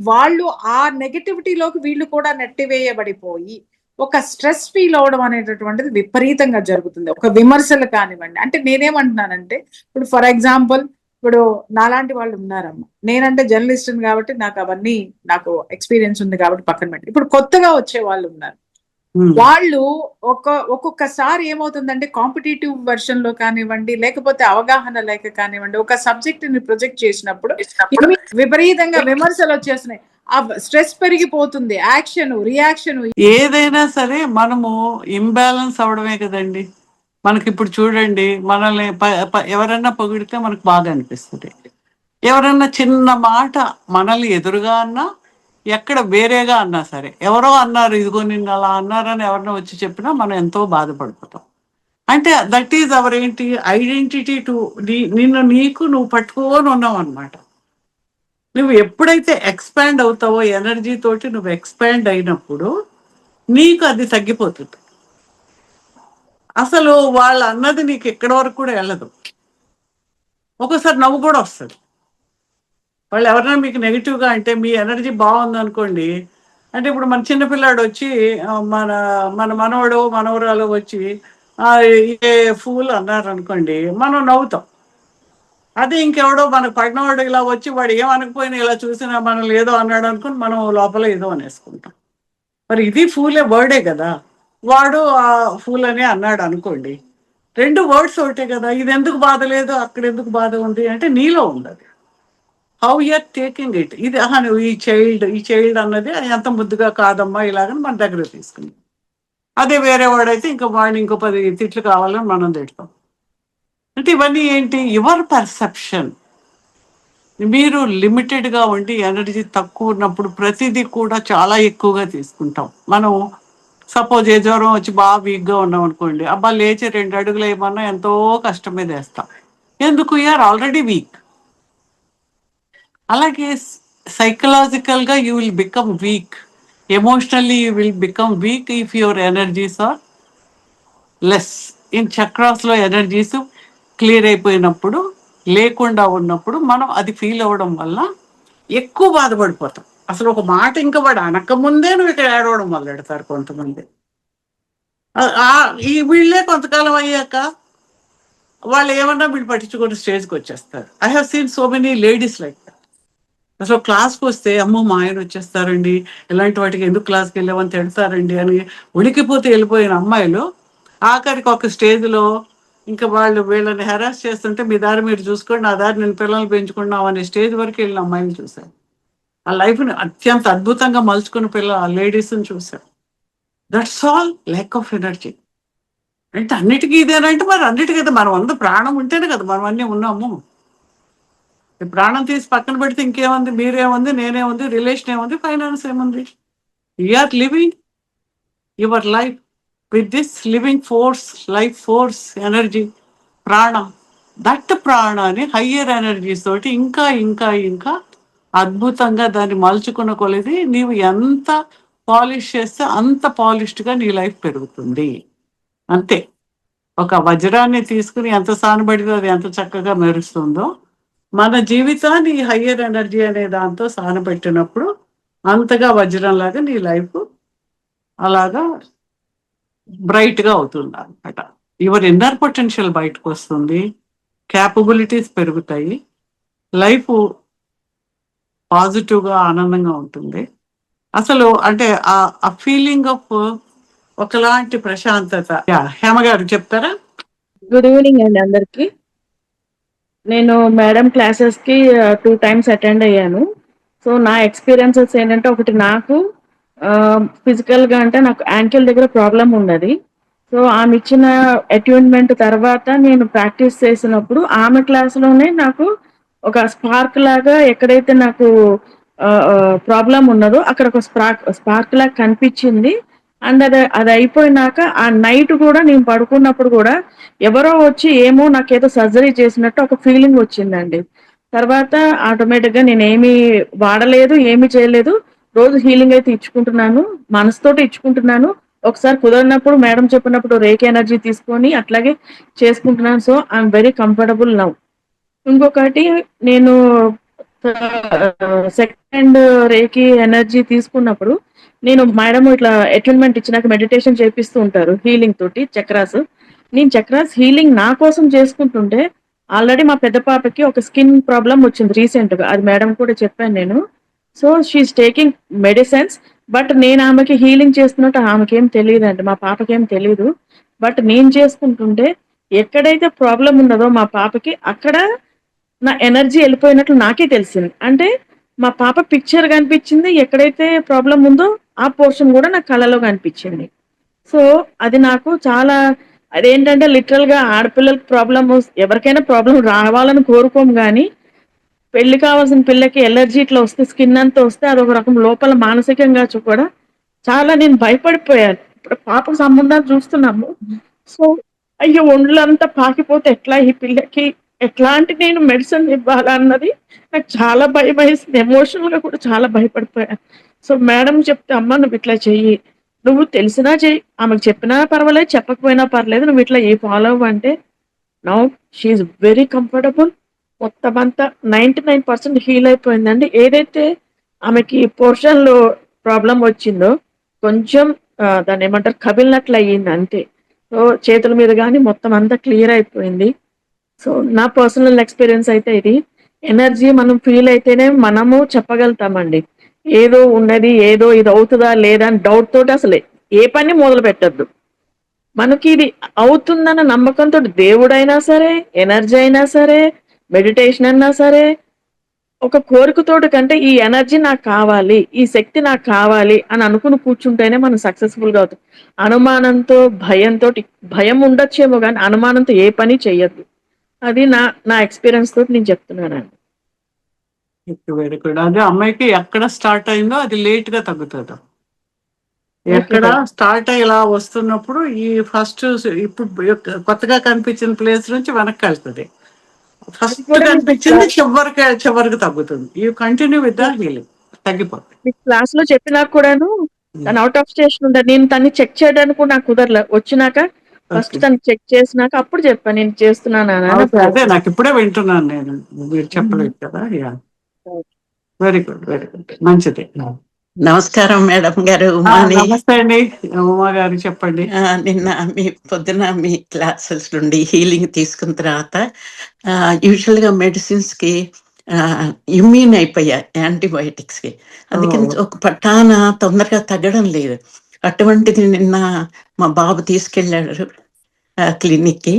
వాళ్ళు ఆ నెగటివిటీలోకి వీళ్ళు కూడా నెట్టివేయబడిపోయి ఒక స్ట్రెస్ ఫీల్ అవడం అనేటటువంటిది విపరీతంగా జరుగుతుంది. ఒక విమర్శలు కానివ్వండి, అంటే నేనేమంటున్నానంటే, ఇప్పుడు ఫర్ ఎగ్జాంపుల్ ఇప్పుడు నాలాంటి వాళ్ళు ఉన్నారమ్మా, నేనంటే జర్నలిస్ట్ కాబట్టి నాకు ఎక్స్పీరియన్స్ ఉంది కాబట్టి పక్కన పెట్టి, ఇప్పుడు కొత్తగా వచ్చే వాళ్ళు ఉన్నారు, వాళ్ళు ఒక్కొక్కసారి ఏమవుతుందంటే కాంపిటేటివ్ వెర్షన్ లో కానివ్వండి, లేకపోతే అవగాహన లేక కానివ్వండి, ఒక సబ్జెక్ట్ ని ప్రొజెక్ట్ చేసినప్పుడు విపరీతంగా విమర్శలు వచ్చేస్తున్నాయి. ఆ స్ట్రెస్ పెరిగిపోతుంది, యాక్షన్ రియాక్షన్. ఏదైనా సరే మనము ఇంబ్యాలెన్స్ అవడమే కదండి. మనకి ఇప్పుడు చూడండి, మనల్ని ఎవరన్నా పొగిడితే మనకు బాగా అనిపిస్తుంది. ఎవరన్నా చిన్న మాట మనల్ని ఎదురుగా అన్నా, ఎక్కడ వేరేగా అన్నా సరే, ఎవరో అన్నారు ఇదిగో నిన్ను అలా అన్నారని ఎవరన్నా వచ్చి చెప్పినా మనం ఎంతో బాధపడిపోతాం. అంటే దట్ ఈజ్ అవర్ ఏంటి ఐడెంటిటీ టు నిన్ను నీకు నువ్వు పట్టుకొని ఉన్నావు అనమాట. నువ్వు ఎప్పుడైతే ఎక్స్పాండ్ అవుతావో ఎనర్జీ తోటి నువ్వు ఎక్స్పాండ్ అయినప్పుడు నీకు అది తగ్గిపోతుంది. అసలు వాళ్ళు అన్నది నీకు ఎక్కడి వరకు కూడా వెళ్ళదు. ఒక్కోసారి నవ్వు కూడా వస్తుంది. వాళ్ళు ఎవరైనా మీకు నెగిటివ్గా అంటే మీ ఎనర్జీ బాగుంది అనుకోండి, అంటే ఇప్పుడు మన చిన్నపిల్లాడు వచ్చి మన మన మనవడు మనవరాలు వచ్చి ఏ ఫూల్ అన్నారు అనుకోండి, మనం నవ్వుతాం. అదే ఇంకెవడో మనకు పడినవాడు ఇలా వచ్చి వాడు ఏమనకపోయినా ఇలా చూసినా మనల్ని ఏదో అన్నాడు అనుకుని మనం లోపల ఏదో అనేసుకుంటాం. మరి ఇది ఫూలే వర్డే కదా, వాడు ఆ ఫూల్ అనే అన్నాడు అనుకోండి, 2 వర్డ్స్ ఒకటే కదా. ఇది ఎందుకు బాధ లేదు, అక్కడ ఎందుకు బాధ ఉంది అంటే నీలో ఉంది అది. How you're taking it. ఇది నువ్వు ఈ చైల్డ్ అన్నది ఎంత ముద్దుగా కాదమ్మా ఇలాగని మన దగ్గర తీసుకుంది. అదే వేరే వాడైతే ఇంకా వాడిని ఇంకో 10 తిట్లు కావాలని మనం తిడతాం. అంటే ఇవన్నీ ఏంటి, యువర్ పర్సెప్షన్. మీరు లిమిటెడ్గా ఉండి ఎనర్జీ తక్కువ ఉన్నప్పుడు ప్రతిదీ కూడా చాలా ఎక్కువగా తీసుకుంటాం. మనం సపోజ్ ఏ జ్వరం వచ్చి బాగా వీక్గా ఉన్నాం అనుకోండి, అబ్బా లేచి 2 అడుగులు వేయమన్నా ఎంతో కష్టం మీద వేస్తాం. ఎందుకు, యూఆర్ ఆల్రెడీ వీక్. అలాగే సైకలాజికల్గా you will become weak, emotionally you will become weak if your energies are less. In చక్రాస్లో ఎనర్జీస్ క్లియర్ అయిపోయినప్పుడు, లేకుండా ఉన్నప్పుడు మనం అది ఫీల్ అవ్వడం వల్ల ఎక్కువ బాధపడిపోతాం. అసలు ఒక మాట ఇంకా వాడు అనకముందే నువ్వు ఇక్కడ ఏడవడం మొదలెడతారు కొంతమంది. ఈ వీళ్ళే కొంతకాలం అయ్యాక వాళ్ళు ఏమన్నా వీళ్ళు పట్టించుకొని స్టేజ్కి వచ్చేస్తారు. I have seen so many ladies like that. అసలు క్లాస్కి వస్తే అమ్మో మా ఆయన వచ్చేస్తారండి, ఇలాంటి వాటికి ఎందుకు క్లాస్కి వెళ్ళామని తిడతారండి అని ఉడికిపోతే వెళ్ళిపోయిన అమ్మాయిలు ఆఖరికి ఒక స్టేజ్లో ఇంకా వాళ్ళు వీళ్ళని హెరాస్ చేస్తుంటే మీ దారి మీరు చూసుకోండి, నా దారి నేను పిల్లల్ని పెంచుకున్నాం అనే స్టేజ్ వరకు వెళ్ళిన అమ్మాయిని చూశాను. ఆ లైఫ్ని అత్యంత అద్భుతంగా మలుచుకున్న లేడీస్ని చూశాను. That's all lakh of energy. అంటే అన్నిటికీ ఇదేనంటే మరి అన్నిటికీ మనం అందరూ ప్రాణం ఉంటేనే కదా మనం అన్నీ ఉన్నాము. ప్రాణం తీసి పక్కన పెడితే ఇంకేముంది, మీరేముంది, నేనేముంది, రిలేషన్ ఏముంది, ఫైనాన్స్ ఏముంది. You're living your life with this living force, life force, energy, ప్రాణం. దట్ ప్రాణాన్ని హయ్యర్ ఎనర్జీస్ తోటి ఇంకా ఇంకా ఇంకా అద్భుతంగా దాన్ని మలుచుకున్న కొలది నీవు ఎంత పాలిష్ చేస్తే అంత పాలిష్డ్గా నీ లైఫ్ పెరుగుతుంది. అంతే. ఒక వజ్రాన్ని తీసుకుని ఎంత సానబడితే అది ఎంత చక్కగా మెరుస్తుందో, మన జీవితాన్ని హయ్యర్ ఎనర్జీ అనే దాంతో సానబెట్టినప్పుడు అంతగా వజ్రంలాగా నీ లైఫ్ అలాగా బ్రైట్గా అవుతుంది అనమాట. యువర్ ఇన్నర్ పొటెన్షియల్ బయటకు వస్తుంది, క్యాపబిలిటీస్ పెరుగుతాయి, లైఫ్ పాజిటివ్గా ఆనందంగా ఉంటుంది. అసలు అంటే ఆ ఫీలింగ్ ఆఫ్ ఒకలాంటి ప్రశాంతత. హేమ గారు చెప్తారా? గుడ్ ఈవినింగ్ అండి అందరికి. నేను మేడం క్లాసెస్కి 2 times అటెండ్ అయ్యాను. సో నా ఎక్స్పీరియన్సెస్ ఏంటంటే, ఒకటి నాకు ఫిజికల్గా అంటే నాకు యాంకిల్ దగ్గర ప్రాబ్లం ఉన్నది. సో ఆమె ఇచ్చిన అట్యూన్మెంట్ తర్వాత నేను ప్రాక్టీస్ చేసినప్పుడు ఆమె క్లాస్లోనే నాకు ఒక స్పార్క్ లాగా ఎక్కడైతే నాకు ప్రాబ్లం ఉన్నదో అక్కడ ఒక స్పార్క్ లాగా కనిపించింది. అండ్ అది అయిపోయినాక ఆ నైట్ కూడా నేను పడుకున్నప్పుడు కూడా ఎవరో వచ్చి ఏమో నాకేదో సర్జరీ చేసినట్టు ఒక ఫీలింగ్ వచ్చిందండి. తర్వాత ఆటోమేటిక్గా నేను ఏమీ వాడలేదు, ఏమీ చేయలేదు. రోజు హీలింగ్ అయితే ఇచ్చుకుంటున్నాను, మనసుతోటి ఇచ్చుకుంటున్నాను. ఒకసారి కుదరినప్పుడు మేడం చెప్పినప్పుడు రేకి ఎనర్జీ తీసుకొని అట్లాగే చేసుకుంటున్నాను. So I'm very comfortable now. ఇంకొకటి, నేను సెకండ్ రేకి ఎనర్జీ తీసుకున్నప్పుడు నేను మేడం ఇట్లా అటెన్మెంట్ ఇచ్చినాక మెడిటేషన్ చేపిస్తూ ఉంటారు హీలింగ్ తోటి చక్రాస్. నేను చక్రాస్ హీలింగ్ నా కోసం చేసుకుంటుంటే ఆల్రెడీ మా పెద్ద పాపకి ఒక స్కిన్ ప్రాబ్లం వచ్చింది రీసెంట్గా, అది మేడం కూడా చెప్పాను నేను. So she is taking medicines, but నేను ఆమెకి హీలింగ్ చేస్తున్నట్టు ఆమెకేం తెలియదండి, మా పాపకేం తెలియదు. బట్ నేను చేసుకుంటుంటే ఎక్కడైతే ప్రాబ్లం ఉన్నదో మా పాపకి అక్కడ నా ఎనర్జీ వెళ్ళిపోయినట్లు నాకే తెలిసింది. అంటే మా పాప పిక్చర్ కనిపించింది. ఎక్కడైతే ప్రాబ్లం ఉందో ఆ పోర్షన్ కూడా నా కళ్ళలో కనిపించింది. సో అది నాకు చాలా, అదేంటంటే లిటరల్‌గా ఆడపిల్లలకి ప్రాబ్లమ్ ఎవరికైనా ప్రాబ్లమ్ రావాలని కోరుకోము గానీ, పెళ్లి కావాల్సిన పిల్లకి ఎలర్జీ ఇట్లా వస్తే, స్కిన్ అంతా వస్తే అదొక రకం లోపల మానసికంగా కూడా చాలా నేను భయపడిపోయాను. ఇప్పుడు పాపకు సంబంధాలు చూస్తున్నాము. సో, అయ్యో! ఒళ్ళంతా పాకిపోతే ఎట్లా ఈ పిల్లకి? ఎట్లాంటి నేను మెడిసిన్ ఇవ్వాలా అన్నది నాకు చాలా భయమేసింది. ఎమోషనల్‌గా కూడా చాలా భయపడిపోయాను. సో, మేడం చెప్తే, "అమ్మ నువ్విట్లా చెయ్యి. నువ్వు తెలిసినా చెయ్యి. ఆమెకు చెప్పినా పర్వాలేదు, చెప్పకపోయినా పర్లేదు. నువ్విట్లా ఫాలో అవ్వు" అంటే now she is very comfortable. మొత్తమంతా 99% హీల్ అయిపోయిందండి. ఏదైతే ఆమెకి పోర్షన్‌లో ప్రాబ్లమ్ వచ్చిందో కొంచెం దాన్నేమంటారు కమిలినట్లు అయ్యింది అంతే. సో, చేతుల మీద గాని మొత్తం అంతా క్లియర్ అయిపోయింది. సో, నా పర్సనల్ ఎక్స్‌పీరియన్స్ అయితే ఇది. ఎనర్జీ మనం ఫీల్ అయితేనే మనము చెప్పగలుగుతామండి. ఏదో ఉన్నది, ఏదో ఇది అవుతదా లేదా అని డౌట్ తోటి అసలు ఏ పని మొదలు పెట్టొద్దు. మనకి ఇది అవుతుందన్న నమ్మకంతోటి దేవుడైనా సరే, ఎనర్జీ అయినా సరే, మెడిటేషన్ అన్నా సరే, ఒక కోరికతోటి కంటే ఈ ఎనర్జీ నాకు కావాలి, ఈ శక్తి నాకు కావాలి అని అనుకుని కూర్చుంటేనే మనం సక్సెస్‌ఫుల్‌గా అవుతాం. అనుమానంతో, భయంతోటి, భయం ఉండొచ్చేమో గానీ అనుమానంతో ఏ పని చెయ్యొద్దు. అది నా నా ఎక్స్‌పీరియన్స్ తోటి నేను చెప్తున్నానండి. Very good. అదే అమ్మాయికి ఎక్కడ స్టార్ట్ అయిందో అది లేట్‌గా తగ్గుతది. ఓకే. ఎక్కడ స్టార్ట్ అయ్యి ఇలా వస్తున్నప్పుడు ఈ ఫస్ట్ ఇప్పుడు కొత్తగా కనిపించిన ప్లేస్ నుంచి వెనక్కెళ్తది. అది ఫస్ట్ కూడా కనిపించింది చివరికి తగ్గుతుంది. You continue with the healing. తగ్గిపోతుంది. మీకు క్లాస్‌లో చెప్పినాక కూడాను తను ఔట్ ఆఫ్ స్టేషన్ ఉంటది. నేను తనని చెక్ చేయడానికి కూడా నాకు కుదరలే. వచ్చినాక ఫస్ట్ ఓకే. తనకి చెక్ చేసినాక అప్పుడు చెప్పా నేను చేస్తున్నాను అని ఓకే. అప్పుడు అదే చెప్పింది. నాకు ఇప్పుడే వింటున్నాను నేను. మీరు చెప్పలేదు కదా! Yeah! Very good. Very good. మంచిది. నమస్కారం మేడం గారు, ఉమాని. నమస్తే అండి. ఉమా గారు చెప్పండి. నిన్న పొద్దున మీ క్లాసెస్ నుండి హీలింగ్ తీసుకున్న తర్వాత యూజువల్గా మెడిసిన్స్కి ఇమ్యూన్ అయిపోయా, యాంటీబయాటిక్స్కి. అందుకని ఒక పట్టాన తొందరగా తగ్గడం లేదు. అటువంటిది నిన్న మా బాబు తీసుకెళ్ళాడు క్లినిక్కి.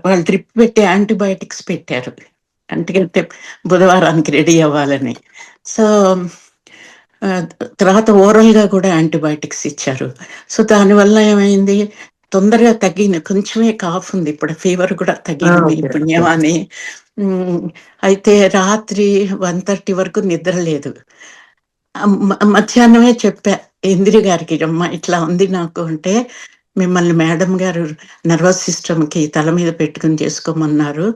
వాళ్ళు డ్రిప్ పెట్టి యాంటీబయాటిక్స్ పెట్టారు. ఎందుకంటే బుధవారానికి రెడీ అవ్వాలని. సో తర్వాత ఓరల్గా కూడా యాంటీబయాటిక్స్ ఇచ్చారు. సో దానివల్ల ఏమైంది, తొందరగా తగ్గింది. కొంచెమే కాఫ్ ఉంది, ఇప్పుడు ఫీవర్ కూడా తగ్గింది పుణ్యమాని. అయితే రాత్రి 1:30 వరకు నిద్ర లేదు. మధ్యాహ్నమే చెప్పా ఇందిరి గారికి, అమ్మ ఇట్లా ఉంది నాకు అంటే, మిమ్మల్ని మేడం గారు నర్వస్ సిస్టమ్కి తల మీద పెట్టుకుని చేసుకోమన్నారు,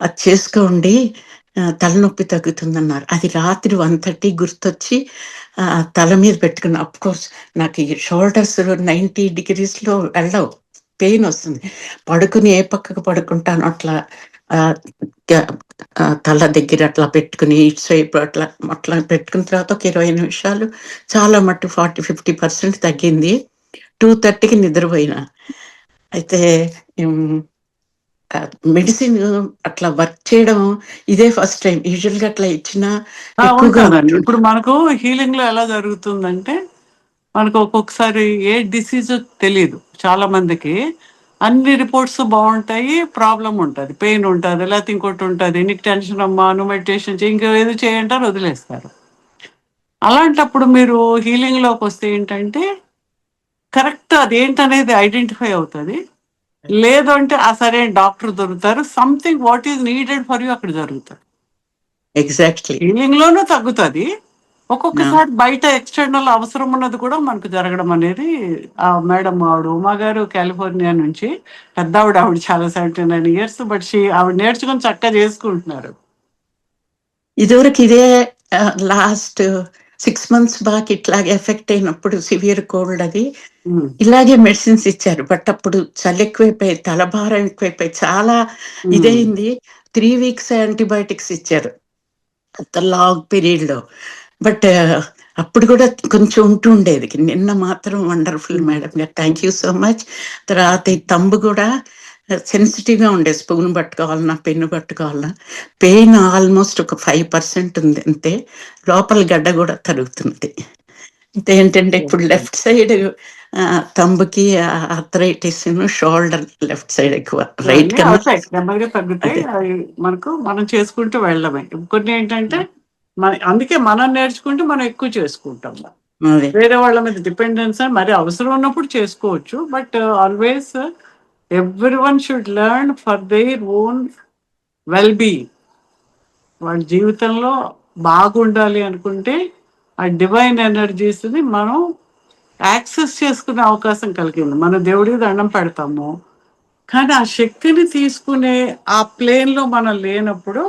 అది చేసుకోండి తలనొప్పి తగ్గుతుందన్నారు. అది రాత్రి 1:30 గుర్తొచ్చి తల మీద పెట్టుకున్న. అఫ్కోర్స్ నాకు ఈ షోల్డర్స్ 90 degreesలో వెళ్ళవు, పెయిన్ వస్తుంది. పడుకుని ఏ పక్కకు పడుకుంటాను అట్లా తల దగ్గర అట్లా పెట్టుకుని ఇటు వైపు అట్లా అట్లా పెట్టుకున్న తర్వాత ఒక 20 నిమిషాలు చాలా మట్టు 40-50% తగ్గింది. 2:30కి నిద్రపోయినా. అయితే మెడిసిన్ అట్లా వర్క్ చేయడం ఇదే ఫస్ట్ టైం. యూజువల్గా అట్లా ఇచ్చినా ఎక్కువగా ఉంటానండి. ఇప్పుడు మనకు హీలింగ్ లో ఎలా జరుగుతుందంటే, మనకు ఒక్కొక్కసారి ఏ డిసీజ్ తెలియదు చాలా మందికి. అన్ని రిపోర్ట్స్ బాగుంటాయి, ప్రాబ్లం ఉంటుంది, పెయిన్ ఉంటుంది, లేకపోతే ఇంకోటి ఉంటుంది. నీకు టెన్షన్ అమ్మా, నువ్వు మెడిటేషన్ చేయి, ఇంకా ఏది చేయంటారు, వదిలేస్తారు. అలాంటప్పుడు మీరు హీలింగ్ లోకి వస్తే ఏంటంటే కరెక్ట్ అదేంటనేది ఐడెంటిఫై అవుతుంది. లేదు అంటే ఆ సరైన డాక్టర్ దొరుకుతారు. Something what is needed for you అక్కడ జరుగుతుంది. ఎగ్జాక్ట్లీ హీలింగ్ లోనూ తగ్గుతుంది. ఒక్కొక్కసారి బయట ఎక్స్టర్నల్ అవసరం ఉన్నది కూడా మనకు జరగడం అనేది. ఆ మేడం ఆవిడ ఉమా గారు కాలిఫోర్నియా నుంచి పెద్ద ఆవిడ చాలా 79 years, బట్ ఆవిడ నేర్చుకుని చక్కగా చేసుకుంటున్నారు. ఇదివరకు ఇదే లాస్ట్ 6 months బాగా ఇట్లాగే ఎఫెక్ట్ అయినప్పుడు సివియర్ కోల్డ్ అది ఇలాగే మెడిసిన్స్ ఇచ్చారు. బట్ అప్పుడు చలి ఎక్కువైపోయి, తలభారం ఎక్కువైపోయి చాలా ఇదైంది. 3 weeks యాంటీబయాటిక్స్ ఇచ్చారు అంత లాంగ్ పీరియడ్లో. బట్ అప్పుడు కూడా కొంచెం ఉంటూ ఉండేది. నిన్న మాత్రం వండర్ఫుల్ మేడం గారు, థ్యాంక్ యూ సో మచ్. తర్వాత ఈ తంబు కూడా సెన్సిటివ్గా ఉండే, స్పూన్ పట్టుకోవాలన్నా పెన్ను పట్టుకోవాలన్నా. పెయిన్ ఆల్మోస్ట్ ఒక 5% ఉంది అంతే. లోపల గడ్డ కూడా తరుగుతుంది. ఏంటంటే ఇప్పుడు లెఫ్ట్ సైడ్ తంబుకి ఆర్థరైటిస్, షోల్డర్ లెఫ్ట్ సైడ్ ఎక్కువ, రైట్ కన్నా నెమ్మదిగా తగ్గుతాయి. మనం చేసుకుంటూ వెళ్ళడమే. కొన్ని ఏంటంటే అందుకే మనం నేర్చుకుంటే మనం ఎక్కువ చేసుకుంటాం. అదే వేరే వాళ్ళ మీద డిపెండెన్స్ మరి అవసరం ఉన్నప్పుడు చేసుకోవచ్చు. But always everyone should learn for their own well being. వాళ్ళ జీవితంలో బాగుండాలి అనుకుంటే ఆ డివైన్ ఎనర్జీస్ని మనం యాక్సెస్ చేసుకునే అవకాశం కలిగింది. మనం దేవుడికి దండం పెడతాము, కానీ ఆ శక్తిని తీసుకునే ఆ ప్లేన్లో మనం లేనప్పుడు,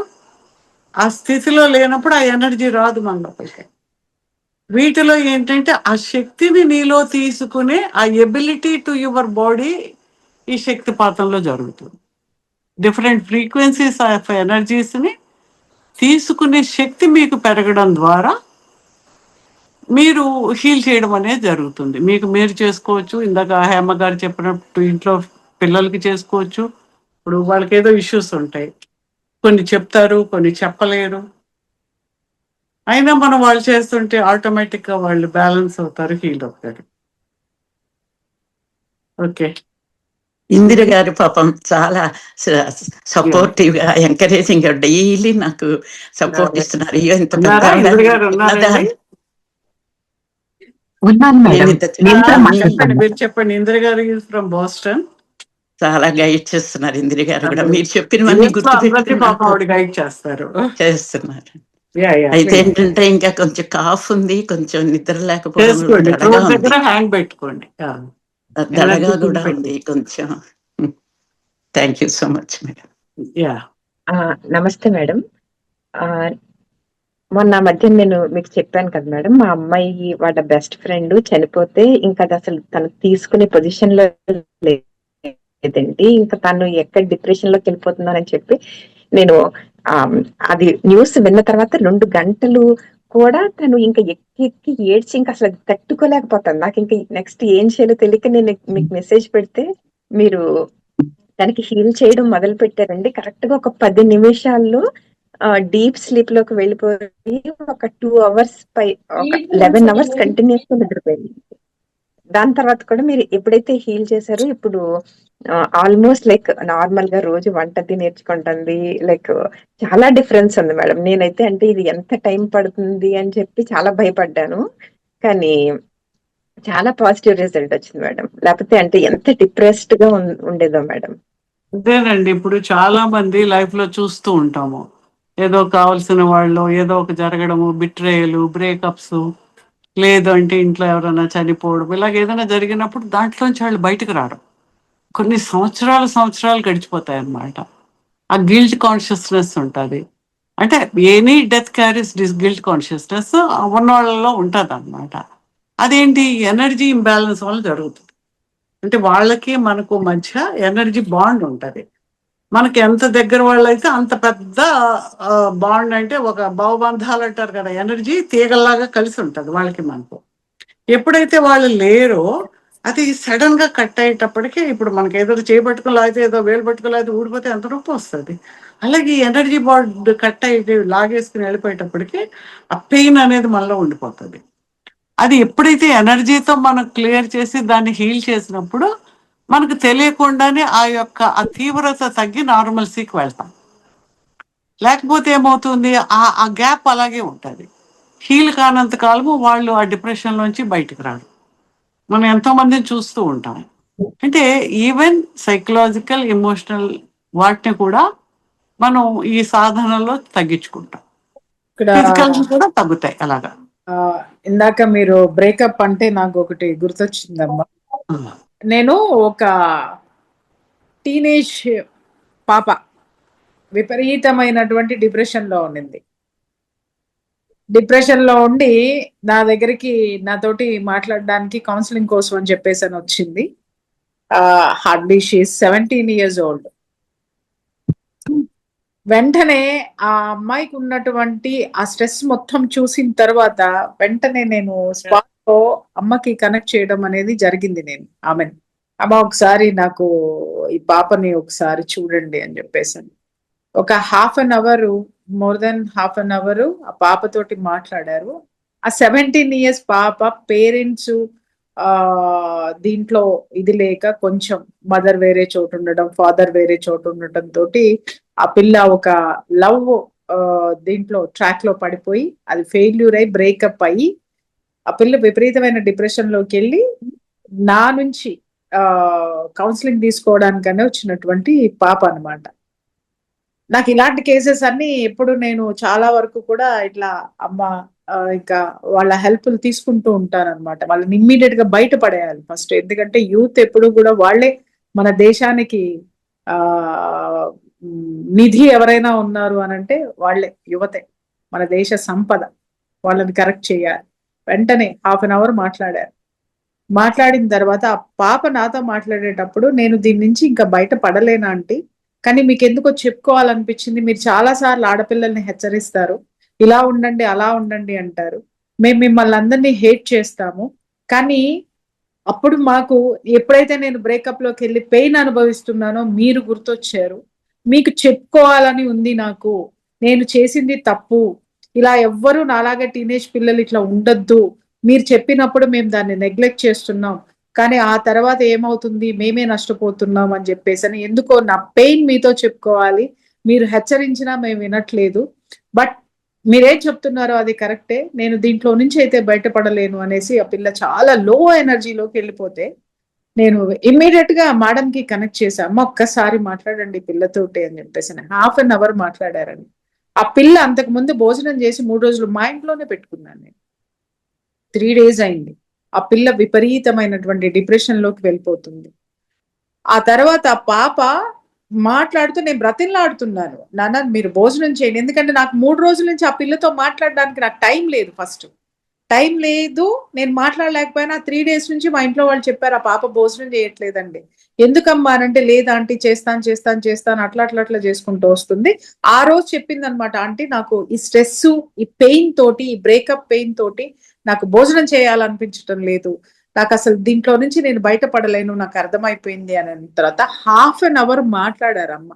ఆ స్థితిలో లేనప్పుడు ఆ ఎనర్జీ రాదు మన లోపలికి. వీటిలో ఏంటంటే ఆ శక్తిని నీలో తీసుకునే ఆ ఎబిలిటీ టు యువర్ బాడీ ఈ శక్తిపాతంలో జరుగుతుంది. డిఫరెంట్ ఫ్రీక్వెన్సీస్ ఆఫ్ ఎనర్జీస్ని తీసుకునే శక్తి మీకు పెరగడం ద్వారా మీరు హీల్ చేయడం అనేది జరుగుతుంది. మీకు మీరు చేసుకోవచ్చు. ఇందాక హేమ గారు చెప్పినట్టు ఇంట్లో పిల్లలకి చేసుకోవచ్చు. ఇప్పుడు వాళ్ళకి ఏదో ఇష్యూస్ ఉంటాయి, కొన్ని చెప్తారు, కొన్ని చెప్పలేరు. అయినా మనం వాళ్ళు చేస్తుంటే ఆటోమేటిక్గా వాళ్ళు బ్యాలెన్స్ అవుతారు, హీల్ అవుతారు. ఓకే. ఇందిర గారు పాపం చాలా సపోర్టివ్ గా ఎంకరేజింగ్ గా డైలీ నాకు సపోర్ట్ ఇస్తున్నారు. అయ్యో ఇంత పెద్ద ఇందిర గారు ఉన్నారండి? మీరు చెప్పండి. ఇందిర గారు ఫ్రమ్ బాస్టన్. చాలా గైడ్ చేస్తున్నారు ఇందిర గారు కూడా. మీరు చెప్పినవన్నీ గుర్తుపెట్టుకుని గైడ్ చేస్తారు. అయితే ఏంటంటే ఇంకా కొంచెం కాఫ్ ఉంది, కొంచెం నిద్ర లేకపోవడం, హ్యాండ్ పెట్టుకోండి, దడగా కూడా ఉంది కొంచెం. Thank you so much madam. నమస్తే మేడం. మొన్న మధ్య నేను మీకు చెప్పాను కదా మేడం, మా అమ్మాయి వాళ్ళ బెస్ట్ ఫ్రెండ్ చనిపోతే ఇంకా అది అసలు తను తీసుకునే పొజిషన్ లో లేదండి. ఇంకా తను ఎక్కడ డిప్రెషన్ లోకి వెళ్ళిపోతున్నానని చెప్పి నేను అది న్యూస్ విన్న తర్వాత 2 గంటలు కూడా తను ఇంకా ఎక్కి ఏడ్చి ఇంకా అసలు తట్టుకోలేకపోతాను. నాకు ఇంకా నెక్స్ట్ ఏం చేయాలో తెలియక నేను మీకు మెసేజ్ పెడితే మీరు దానికి హీల్ చేయడం మొదలు పెట్టారండి. కరెక్ట్ గా ఒక 10 నిమిషాల్లో డీప్ స్లీప్ లోకి వెళ్ళిపోయి ఒక 2 అవర్స్ 11 అవర్స్ కంటిన్యూస్ గా నిద్రపోయింది. దాని తర్వాత కూడా మీరు ఎప్పుడైతే హీల్ చేశారో ఇప్పుడు ఆల్మోస్ట్ లైక్ నార్మల్ గా రోజు వంటది నేర్చుకుంటుంది. లైక్ చాలా డిఫరెన్స్ ఉంది మేడం. నేనైతే అంటే ఇది ఎంత టైం పడుతుంది అని చెప్పి చాలా భయపడ్డాను, కానీ చాలా పాజిటివ్ రిజల్ట్ వచ్చింది మేడం. లేకపోతే అంటే ఎంత డిప్రెస్డ్ గా ఉండేదో మేడం. అదేనండి, ఇప్పుడు చాలా మంది లైఫ్ లో చూస్తూ ఉంటాము, ఏదో కావాల్సిన వాళ్ళు ఏదో ఒక జరగడము, బిట్రేయలు, బ్రేకప్స్, లేదు అంటే ఇంట్లో ఎవరైనా చనిపోవడం, ఇలాగ ఏదైనా జరిగినప్పుడు దాంట్లోంచి వాళ్ళు బయటకు రావడం కొన్ని సంవత్సరాలు గడిచిపోతాయి అన్నమాట. ఆ గిల్ట్ కాన్షియస్నెస్ ఉంటుంది. అంటే any death carries guilt consciousness ఉన్న వాళ్ళలో ఉంటుంది అన్నమాట. అదేంటి, ఎనర్జీ ఇంబ్యాలెన్స్ వల్ల జరుగుతుంది. అంటే వాళ్ళకి మనకు మధ్య ఎనర్జీ బాండ్ ఉంటుంది. మనకి ఎంత దగ్గర వాళ్ళు అయితే అంత పెద్ద బాండ్, అంటే ఒక భావబంధాలు అంటారు కదా, ఎనర్జీ తీగల్లాగా కలిసి ఉంటుంది వాళ్ళకి మనకు. ఎప్పుడైతే వాళ్ళు లేరో అది సడన్ గా కట్ అయ్యేటప్పటికి, ఇప్పుడు మనకి ఏదో చేపట్టుకుని లాగితే, ఏదో వేలు పట్టుకుని లాగితే ఊడిపోతే ఎంత నొప్పి వస్తుంది. అలాగే ఎనర్జీ బాండ్ కట్ అయ్యి లాగేసుకుని వెళ్ళిపోయేటప్పటికి ఆ పెయిన్ అనేది మనలో ఉండిపోతుంది. అది ఎప్పుడైతే ఎనర్జీతో మనం క్లియర్ చేసి దాన్ని హీల్ చేసినప్పుడు మనకు తెలియకుండానే ఆ తీవ్రత తగ్గి నార్మల్సీకి వెళ్తాం. లేకపోతే ఏమవుతుంది, ఆ గ్యాప్ అలాగే ఉంటుంది. హీల్ కానంత కాలము వాళ్ళు ఆ డిప్రెషన్ నుంచి బయటకు రారు. మనం ఎంతో మందిని చూస్తూ ఉంటాం. అంటే ఈవెన్ సైకలాజికల్, ఎమోషనల్ వాటిని కూడా మనం ఈ సాధనలో తగ్గించుకుంటాం. ఫిజికల్ కూడా తగ్గుతాయి అలాగా. ఇందాక మీరు బ్రేకప్ అంటే నాకు ఒకటి గుర్తొచ్చిందమ్మా. నేను ఒక టీనేజ్ పాప విపరీతమైనటువంటి డిప్రెషన్ లో ఉండింది. డిప్రెషన్ లో ఉండి నా దగ్గరికి నాతోటి మాట్లాడడానికి కౌన్సిలింగ్ కోసం అని చెప్పేసి అని వచ్చింది. Hardly she 17 years old. వెంటనే ఆ అమ్మాయికి ఉన్నటువంటి ఆ స్ట్రెస్ మొత్తం చూసిన తర్వాత వెంటనే నేను స్పాట్ లో అమ్మకి కనెక్ట్ చేయడం అనేది జరిగింది. నేను ఆమెను, అమ్మ ఒకసారి నాకు ఈ పాపని ఒకసారి చూడండి అని చెప్పేసాను. ఒక more than half an hour ఆ పాపతోటి మాట్లాడారు. ఆ 17 years పాప పేరెంట్స్ దీంట్లో ఇది లేక, కొంచెం మదర్ వేరే చోటు ఉండడం, ఫాదర్ వేరే చోటు ఉండటం తోటి ఆ పిల్ల ఒక లవ్ దీంట్లో ట్రాక్ లో పడిపోయి అది ఫెయిల్యూర్ అయి బ్రేకప్ అయ్యి ఆ పిల్ల విపరీతమైన డిప్రెషన్ లోకి వెళ్ళి నా నుంచి కౌన్సిలింగ్ తీసుకోవడానికనే వచ్చినటువంటి పాప అన్నమాట. నాకు ఇలాంటి కేసెస్ అన్ని ఎప్పుడు నేను చాలా వరకు కూడా ఇట్లా అమ్మ ఇంకా వాళ్ళ హెల్ప్ తీసుకుంటూ ఉంటాను అనమాట. వాళ్ళని ఇమ్మీడియట్ గా బయటపడేయాలి ఫస్ట్. ఎందుకంటే యూత్ ఎప్పుడు కూడా వాళ్ళే మన దేశానికి ఆ నిధి ఎవరైనా ఉన్నారు అని అంటే వాళ్ళే, యువతే మన దేశ సంపద. వాళ్ళని కరెక్ట్ చేయాలి. వెంటనే హాఫ్ అన్ అవర్ మాట్లాడారు. మాట్లాడిన తర్వాత ఆ పాప నాతో మాట్లాడేటప్పుడు నేను దీని నుంచి ఇంకా బయట పడలేనా ఆంటీ, కానీ మీకు ఎందుకో చెప్పుకోవాలనిపించింది. మీరు చాలా సార్లు ఆడపిల్లల్ని హెచ్చరిస్తారు, ఇలా ఉండండి అలా ఉండండి అంటారు, మేము మిమ్మల్ని అందరినీ హేట్ చేస్తాము, కానీ అప్పుడు మాకు ఎప్పుడైతే నేను బ్రేకప్ లోకి వెళ్ళి పెయిన్ అనుభవిస్తున్నానో మీరు గుర్తొచ్చారు. మీకు చెప్పుకోవాలని ఉంది, నాకు నేను చేసింది తప్పు, ఇలా ఎవ్వరూ నాలాగే టీనేజ్ పిల్లలు ఇట్లా ఉండొద్దు, మీరు చెప్పినప్పుడు మేము దాన్ని నెగ్లెక్ట్ చేస్తున్నాం, కానీ ఆ తర్వాత ఏమవుతుంది మేమే నష్టపోతున్నాం అని చెప్పేసి అని ఎందుకో నా పెయిన్ మీతో చెప్పుకోవాలి. మీరు హెచ్చరించినా మేము వినట్లేదు, బట్ మీరేం చెప్తున్నారో అది కరెక్టే, నేను దీంట్లో నుంచి అయితే బయటపడలేను అనేసి ఆ పిల్ల చాలా లో ఎనర్జీలోకి వెళ్ళిపోతే నేను ఇమ్మీడియట్ గా మేడం కి కనెక్ట్ చేశా. అమ్మ ఒక్కసారి మాట్లాడండి పిల్లతోటి అని చెప్పేసి. హాఫ్ అన్ అవర్ మాట్లాడారని. ఆ పిల్ల అంతకు ముందు భోజనం చేసి 3 రోజులు మా ఇంట్లోనే పెట్టుకున్నాను నేను. 3 days అయింది. ఆ పిల్ల విపరీతమైనటువంటి డిప్రెషన్ లోకి వెళ్ళిపోతుంది. ఆ తర్వాత ఆ పాప మాట్లాడుతూ నేను బ్రతిమలాడుతున్నాను, నాన్న మీరు భోజనం చేయండి, ఎందుకంటే నాకు 3 రోజుల నుంచి ఆ పిల్లతో మాట్లాడడానికి నాకు టైం లేదు. ఫస్ట్ టైం లేదు, నేను మాట్లాడలేకపోయినా 3 days నుంచి మా ఇంట్లో వాళ్ళు చెప్పారు ఆ పాప భోజనం చేయట్లేదండి. ఎందుకమ్మా అంటే లేదు ఆంటీ చేస్తాను చేస్తాను చేస్తాను అట్లా అట్లా అట్లా చేసుకుంటూ వస్తుంది. ఆ రోజు చెప్పింది అనమాట, ఆంటీ నాకు ఈ స్ట్రెస్, ఈ పెయిన్ తోటి, ఈ బ్రేకప్ పెయిన్ తోటి నాకు భోజనం చేయాలనిపించడం లేదు, నాకు అసలు దీంట్లో నుంచి నేను బయటపడలేను, నాకు అర్థమైపోయింది అని. తర్వాత హాఫ్ అన్ అవర్ మాట్లాడారు అమ్మ.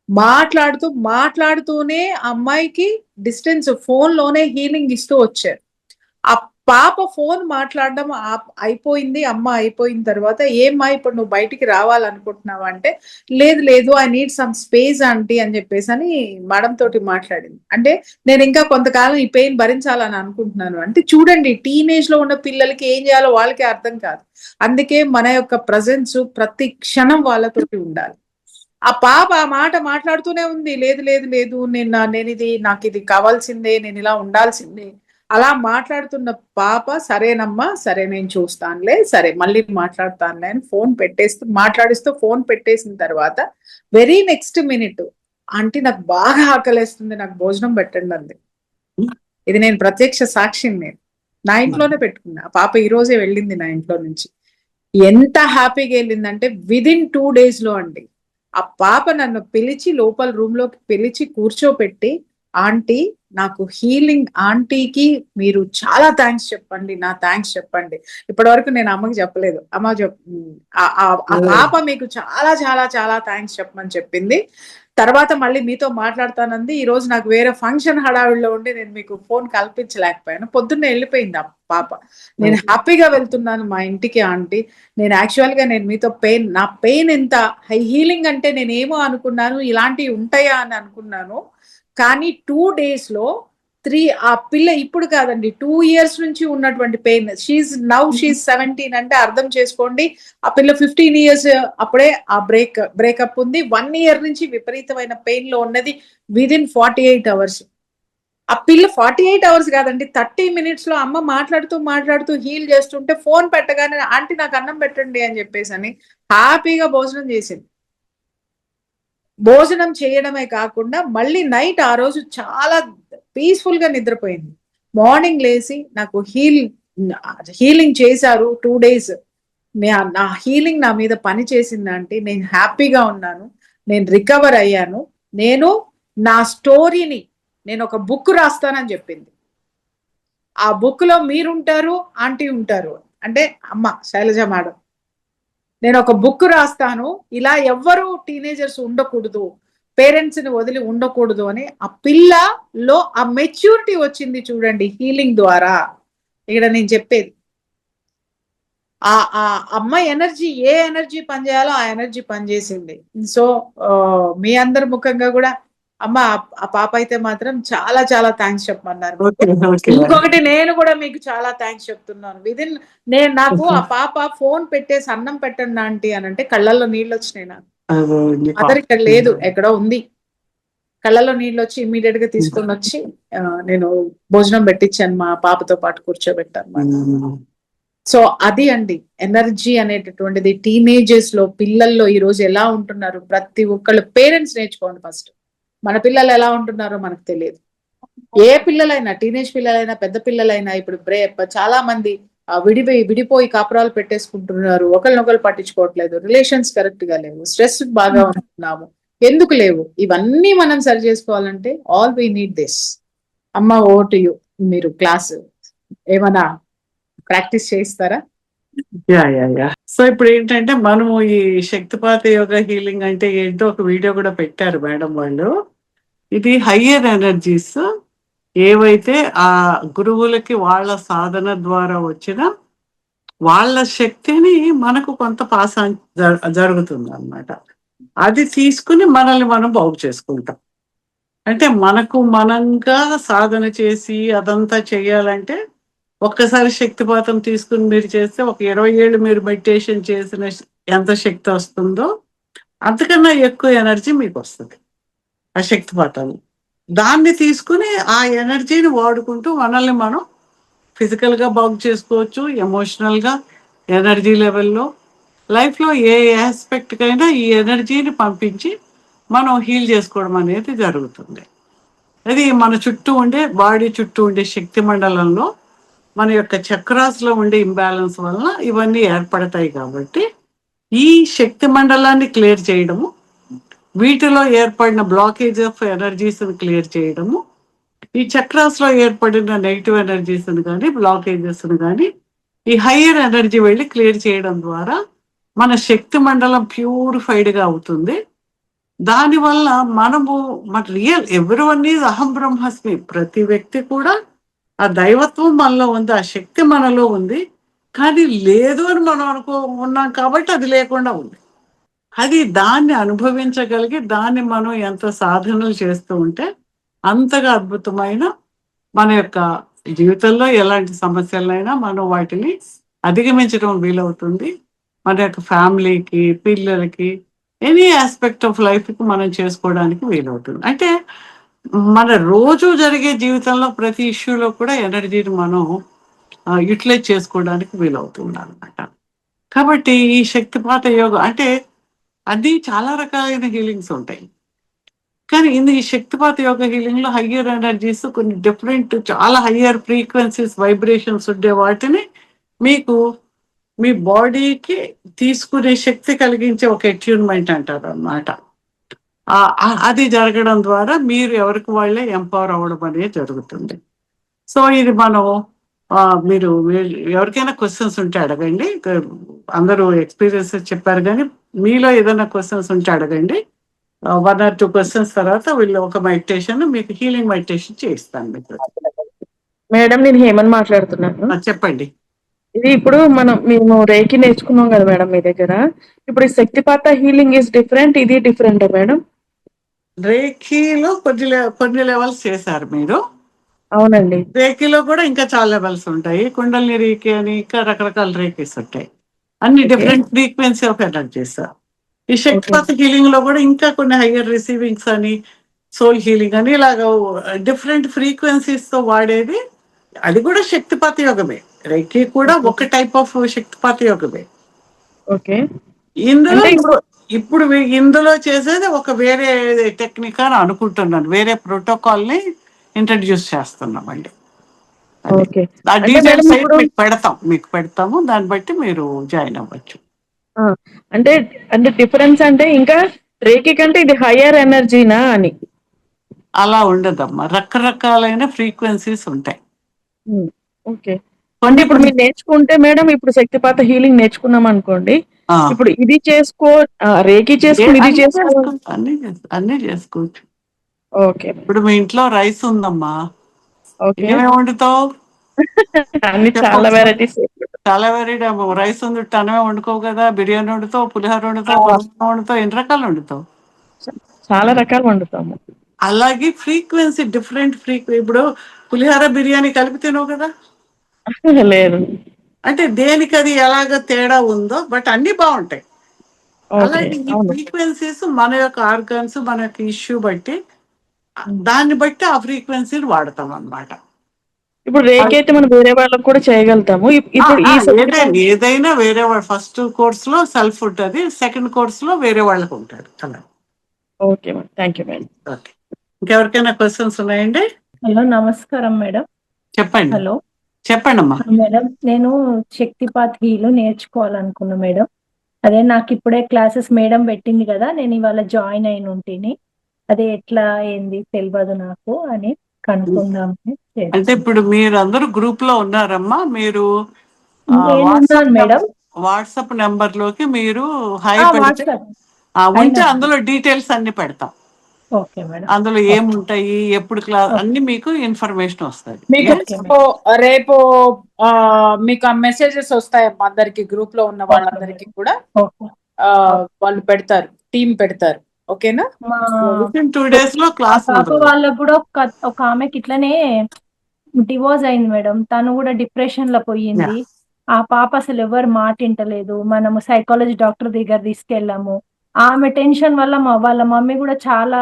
మాట్లాడుతూనే అమ్మాయికి డిస్టెన్స్ ఫోన్ లోనే హీలింగ్ ఇస్తూ వచ్చారు. ఆ పాప ఫోన్ మాట్లాడడం అయిపోయింది, అమ్మ అయిపోయిన తర్వాత ఏమ్మా ఇప్పుడు నువ్వు బయటికి రావాలనుకుంటున్నావు అంటే లేదు లేదు I need some space aunty అని చెప్పేసి అని మేడం తోటి మాట్లాడింది. అంటే నేను ఇంకా కొంతకాలం ఈ పెయిన్ భరించాలని అనుకుంటున్నాను అంటే చూడండి, టీనేజ్ లో ఉన్న పిల్లలకి ఏం చేయాలో వాళ్ళకే అర్థం కాదు. అందుకే మన యొక్క ప్రజెన్స్ ప్రతి క్షణం వాళ్ళతోటి ఉండాలి. ఆ పాప ఆ మాట మాట్లాడుతూనే ఉంది, లేదు లేదు లేదు నేను ఇది నాకు ఇది కావాల్సిందే, నేను ఇలా ఉండాల్సిందే, అలా మాట్లాడుతున్న పాప సరేనమ్మా సరే నేను చూస్తానులే, సరే మళ్ళీ మాట్లాడతానులే అని మాట్లాడిస్తూ ఫోన్ పెట్టేసిన తర్వాత వెరీ నెక్స్ట్ మినిట్ ఆంటీ నాకు బాగా ఆకలేస్తుంది, నాకు భోజనం పెట్టండి అంది. ఇది నేను ప్రత్యక్ష సాక్షిని. నేను నా ఇంట్లోనే పెట్టుకున్నా. పాప ఈ రోజే వెళ్ళింది నా ఇంట్లో నుంచి. ఎంత హ్యాపీగా వెళ్ళిందంటే విదిన్ 2 days లో అండి ఆ పాప నన్ను పిలిచి లోపల రూమ్ లోకి పిలిచి కూర్చోపెట్టి, ఆంటీ నాకు హీలింగ్, ఆంటీకి మీరు చాలా థ్యాంక్స్ చెప్పండి, నా థ్యాంక్స్ చెప్పండి. ఇప్పటి వరకు నేను అమ్మకి చెప్పలేదు. అమ్మ ఆ పాప మీకు చాలా చాలా చాలా థ్యాంక్స్ చెప్పమని చెప్పింది. తర్వాత మళ్ళీ మీతో మాట్లాడతానంది. ఈ రోజు నాకు వేరే ఫంక్షన్ హడావిడిలో ఉండి నేను మీకు ఫోన్ కల్పించలేకపోయాను. పొద్దున్నే వెళ్ళిపోయింది ఆ పాప. నేను హ్యాపీగా వెళ్తున్నాను మా ఇంటికి ఆంటీ, నేను యాక్చువల్ గా నేను మీతో నా పెయిన్ ఎంత హీలింగ్ అంటే నేనేమో అనుకున్నాను ఇలాంటివి ఉంటాయా అని అనుకున్నాను, కానీ 2 days లో ఆ పిల్ల ఇప్పుడు కాదండి 2 years నుంచి ఉన్నటువంటి పెయిన్, షీఈ్ 17 అంటే అర్థం చేసుకోండి. ఆ పిల్ల 15 years అప్పుడే ఆ బ్రేకప్ ఉంది. 1 year నుంచి విపరీతమైన పెయిన్ లో ఉన్నది విదిన్ 48 hours. ఆ పిల్ల 48 hours కాదండి 30 minutes లో అమ్మ మాట్లాడుతూ హీల్ చేస్తుంటే ఫోన్ పెట్టగానే ఆంటీ నాకు అన్నం పెట్టండి అని చెప్పేసి అని హ్యాపీగా భోజనం చేసింది. భోజనం చేయడమే కాకుండా మళ్ళీ నైట్ ఆ రోజు చాలా పీస్ఫుల్ గా నిద్రపోయింది. మార్నింగ్ లేసి నాకు హీలింగ్ చేశారు 2 days. నా హీలింగ్ నా మీద పని చేసిందంటే నేను హ్యాపీగా ఉన్నాను, నేను రికవర్ అయ్యాను, నేను నా స్టోరీని నేను ఒక బుక్ రాస్తానని చెప్పింది. ఆ బుక్ లో మీరుంటారు, ఆంటీ ఉంటారు, అంటే అమ్మ శైలజ మేడం, నేను ఒక బుక్ రాస్తాను, ఇలా ఎవ్వరు టీనేజర్స్ ఉండకూడదు, పేరెంట్స్ ని వదిలి ఉండకూడదు అని. ఆ పిల్లలో ఆ మెచ్యూరిటీ వచ్చింది చూడండి హీలింగ్ ద్వారా. ఇక్కడ నేను చెప్పేది ఆ అమ్మాయి ఎనర్జీ, ఏ ఎనర్జీ పనిచేయాలో ఆ ఎనర్జీ పనిచేసింది. సో మీ అందరి ముఖంగా కూడా అమ్మ ఆ పాప అయితే మాత్రం చాలా చాలా థ్యాంక్స్ చెప్పమన్నారు. ఓకే ఓకే ఇంకొకటి నేను కూడా మీకు చాలా థ్యాంక్స్ చెప్తున్నాను. నాకు ఆ పాప ఫోన్ పెట్టేసి అన్నం పెట్టండి ఆంటీ అని అంటే కళ్ళల్లో నీళ్ళు వచ్చినాయి నాకు. మదర్ ఇక్కడ లేదు, ఎక్కడో ఉంది. కళ్ళల్లో నీళ్ళు వచ్చి ఇమ్మీడియట్ గా తీసుకొని వచ్చి నేను భోజనం పెట్టించాను, మా పాపతో పాటు కూర్చోబెట్టాను. సో అది అండి ఎనర్జీ అనేటటువంటిది. టీనేజర్స్ లో పిల్లల్లో ఈ రోజు ఎలా ఉంటున్నారు, ప్రతి ఒక్కళ్ళు పేరెంట్స్ నేర్చుకోండి ఫస్ట్. మన పిల్లలు ఎలా ఉంటున్నారో మనకు తెలియదు. ఏ పిల్లలైనా, టీనేజ్ పిల్లలైనా, పెద్ద పిల్లలైనా ఇప్పుడు చాలా మంది విడిపోయి కాపురాలు పెట్టేసుకుంటున్నారు, ఒకరినొకరు పట్టించుకోవట్లేదు, రిలేషన్స్ కరెక్ట్ గా లేవు, స్ట్రెస్ బాగా ఉంటున్నాము. ఎందుకు లేవు? ఇవన్నీ మనం సరి చేసుకోవాలంటే ఆల్ వీ నీడ్ దిస్. అమ్మ ఓ టు యు. మీరు క్లాస్ ఏమన్నా ప్రాక్టీస్ చేయిస్తారా? సో ఇప్పుడు ఏంటంటే మనము ఈ శక్తిపాత యోగా హీలింగ్ అంటే ఏంటో ఒక వీడియో కూడా పెట్టారు మేడం వాళ్ళు. ఇది హయ్యర్ ఎనర్జీస్ ఏవైతే ఆ గురువులకి వాళ్ళ సాధన ద్వారా వచ్చిన వాళ్ళ శక్తిని మనకు కొంత పాస్ జరుగుతుంది అన్నమాట. అది తీసుకుని మనల్ని మనం బాగు చేసుకుంటాం. అంటే మనకు మనంగా సాధన చేసి అదంతా చేయాలంటే ఒక్కసారి శక్తిపాతం తీసుకుని మీరు చేస్తే ఒక 20 ఏళ్ళు మీరు మెడిటేషన్ చేసిన ఎంత శక్తి వస్తుందో అంతకన్నా ఎక్కువ ఎనర్జీ మీకు వస్తుంది ఆ శక్తిపాతం. దాన్ని తీసుకుని ఆ ఎనర్జీని వాడుకుంటూ మనల్ని మనం ఫిజికల్గా బాగు చేసుకోవచ్చు, ఎమోషనల్గా, ఎనర్జీ లెవెల్లో, లైఫ్లో ఏ ఆస్పెక్ట్కైనా ఈ ఎనర్జీని పంపించి మనం హీల్ చేసుకోవడం అనేది జరుగుతుంది. అది మన చుట్టూ ఉండే బాడీ చుట్టూ ఉండే శక్తి మండలంలో మన యొక్క చక్రాస్లో ఉండే ఇంబ్యాలెన్స్ వలన ఇవన్నీ ఏర్పడతాయి. కాబట్టి ఈ శక్తి మండలాన్ని క్లియర్ చేయడము, వీటిలో ఏర్పడిన బ్లాకేజ్ ఆఫ్ ఎనర్జీస్ని క్లియర్ చేయడము, ఈ చక్రాస్లో ఏర్పడిన నెగిటివ్ ఎనర్జీస్ని కానీ బ్లాకేజెస్ని కానీ ఈ హయ్యర్ ఎనర్జీ వెళ్ళి క్లియర్ చేయడం ద్వారా మన శక్తి మండలం ప్యూరిఫైడ్గా అవుతుంది. దానివల్ల మనము మన రియల్ ఎవరివన్నీ అహం బ్రహ్మస్మి, ప్రతి వ్యక్తి కూడా ఆ దైవత్వం మనలో ఉంది, ఆ శక్తి మనలో ఉంది. కానీ లేదు అని మనం ఉన్నాం కాబట్టి అది లేకుండా ఉంది. అది దాన్ని అనుభవించగలిగి దాన్ని మనం ఎంత సాధనలు చేస్తూ ఉంటే అంతగా అద్భుతమైన మన యొక్క జీవితంలో ఎలాంటి సమస్యలైనా మనం వాటిని అధిగమించడం వీలవుతుంది. మన యొక్క ఫ్యామిలీకి, పిల్లలకి, ఎనీ ఆస్పెక్ట్ ఆఫ్ లైఫ్కి మనం చేసుకోవడానికి వీలవుతుంది. అంటే మన రోజు జరిగే జీవితంలో ప్రతి ఇష్యూలో కూడా ఎనర్జీని మనం యూటిలైజ్ చేసుకోవడానికి వీలవుతుంది అనమాట. కాబట్టి ఈ శక్తిపాత యోగం అంటే అది చాలా రకాలైన హీలింగ్స్ ఉంటాయి. కానీ ఈ శక్తిపాత యోగ హీలింగ్లో హయ్యర్ ఎనర్జీస్ కొన్ని డిఫరెంట్ చాలా హయ్యర్ ఫ్రీక్వెన్సీస్, వైబ్రేషన్స్ ఉండే వాటిని మీకు మీ బాడీకి తీసుకునే శక్తి కలిగించే ఒక అట్యూన్మెంట్ అంటారు అన్నమాట. అది జరగడం ద్వారా మీరు ఎవరికి వాళ్ళే ఎంపవర్ అవ్వడం అనేది జరుగుతుంది. సో ఇది మనం మీరు ఎవరికైనా క్వశ్చన్స్ ఉంటే అడగండి. అందరూ ఎక్స్పీరియన్సెస్ చెప్పారు, కానీ మీలో ఏదైనా క్వశ్చన్స్ ఉంటే అడగండి. 1 or 2 క్వశ్చన్స్ తర్వాత వీళ్ళు ఒక మెడిటేషన్, మీకు హీలింగ్ మెడిటేషన్ చేయిస్తాను మీకు. మేడం నేను హేమన్ మాట్లాడుతున్నాను. చెప్పండి. ఇది ఇప్పుడు మేము రేకి నేర్చుకున్నాం కదా మేడం మీ దగ్గర. ఇప్పుడు ఈ శక్తిపాత హీలింగ్ ఇస్ డిఫరెంట్, ఇది డిఫరెంట్ మేడం? రేఖీలో కొన్ని లెవెల్స్ చేశారు మీరు. అవునండి. రేఖీలో కూడా ఇంకా చాలా లెవెల్స్ ఉంటాయి. కుండలిని రేఖీ అని ఇంకా రకరకాల రేఖీస్ ఉంటాయి. అన్ని డిఫరెంట్ ఫ్రీక్వెన్సీ ఆఫ్ ఎనర్జీస్. ఈ శక్తిపాత హీలింగ్ లో కూడా ఇంకా కొన్ని హయ్యర్ రిసీవింగ్స్ అని, సోల్ హీలింగ్ అని, ఇలాగ డిఫరెంట్ ఫ్రీక్వెన్సీస్ తో వాడేది. అది కూడా శక్తిపాత యోగమే. రేఖీ కూడా ఒక టైప్ ఆఫ్ శక్తిపాత యోగమే. ఓకే. ఇందులో ఇప్పుడు ఇందులో చేసేది ఒక వేరే టెక్నిక్ అని అనుకుంటున్నాను. వేరే ప్రోటోకాల్ ని ఇంట్రడ్యూస్ చేస్తున్నామండి. మీకు పెడతాము, దాన్ని బట్టి మీరు జాయిన్ అవ్వచ్చు. అంటే డిఫరెన్స్ అంటే ఇంకా రేఖీ కంటే ఇది హయ్యర్ ఎనర్జీనా అని? అలా ఉండదమ్మా, రకరకాలైన ఫ్రీక్వెన్సీస్ ఉంటాయి. ఓకే. అంటే ఇప్పుడు మీరు నేర్చుకుంటే మేడం, ఇప్పుడు శక్తిపాత హీలింగ్ నేర్చుకున్నాం అనుకోండి, ఇప్పుడు ఇది రేఖీ చేసుకుని ఇది అన్ని చేసుకోవచ్చు. ఓకే. ఇప్పుడు మీ ఇంట్లో రైస్ ఉందమ్మా, ఏమేమి వండుతావు? అన్ని చాలా వెరైటీస్. చాలా వెరైటీ. రైస్ ఉంది, అన్నమే వండుకోవు కదా. బిర్యానీ వండుతావు, పులిహోర వండుతావు, వండుతావు, ఎన్ని రకాలు వండుతావు? చాలా రకాలు వండుతాము. అలాగే ఫ్రీక్వెన్సీ డిఫరెంట్ ఇప్పుడు పులిహోర బిర్యానీ కలిపి తినవు కదా, లేదు. అంటే దేనికి అది ఎలాగ తేడా ఉందో, బట్ అన్ని బాగుంటాయి. ఓకే. అలాగే ఈ అవును. ఫ్రీక్వెన్సీస్ మన యొక్క ఆర్గాన్స్, మన యొక్క ఇష్యూ బట్టి దాన్ని బట్టి ఆ ఫ్రీక్వెన్సీని వాడతాం అన్నమాట. ఇప్పుడు రేకి అయితే మనం వేరే వాళ్ళకి కూడా చేయగలుగుతాము. ఇప్పుడు ఈ ఏదైనా వేరే వాళ్ళ ఫస్ట్ కోర్స్ లో సెల్ఫ్ ఉంటుంది, సెకండ్ కోర్స్ లో వేరే వాళ్ళకి ఉంటాడు అలా. Okay madam, thank you madam. Okay, ఇంకెవరికైనా క్వశ్చన్స్ ఉన్నాయండి? హలో, నమస్కారం మేడం. చెప్పండి. హలో చెప్పండి అమ్మా. మేడం, నేను శక్తిపాత్ హీలు నేర్చుకోవాలనుకున్నా మేడం. అదే నాకు ఇప్పుడే క్లాసెస్ మేడం పెట్టింది కదా, నేను ఇవాళ జాయిన్ అయిన ఉంటిని. అదే ఎట్లా ఏంది తెలియదు నాకు అని కనుక్కుందామని అంటే ఇప్పుడు మీరు అందరూ గ్రూప్ లో ఉన్నారమ్మా, మీరు నేనున్నాను మేడం. వాట్సాప్ నెంబర్ లోకి మీరు హై పెడితే వాట్సాప్ ఉంటే అందులో డీటెయిల్స్ అన్ని పెడతాం. Okay madam. అందులో ఏముంటాయి, ఎప్పుడు క్లాస్ అన్ని మీకు ఇన్ఫర్మేషన్ వస్తుంది. మీకు రేపు మీకు ఆ మెసేజెస్ వస్తాయి అందరికి, గ్రూప్ లో ఉన్న వాళ్ళందరికీ కూడా వాళ్ళు పెడతారు, టీం పెడతారు. ఓకేనా? వితిన్ 2 days లో క్లాస్ పాప వాళ్ళకు కూడా ఒక ఆమెకి ఇట్లనే డివోర్స్ అయింది మేడం. తను కూడా డిప్రెషన్ లో పోయింది. ఆ పాప అసలు ఎవరు మాట వింటలేదు. మనము సైకాలజీ డాక్టర్ దగ్గర తీసుకెళ్ళాము. ఆమె టెన్షన్ వల్ల వాళ్ళ మమ్మీ కూడా చాలా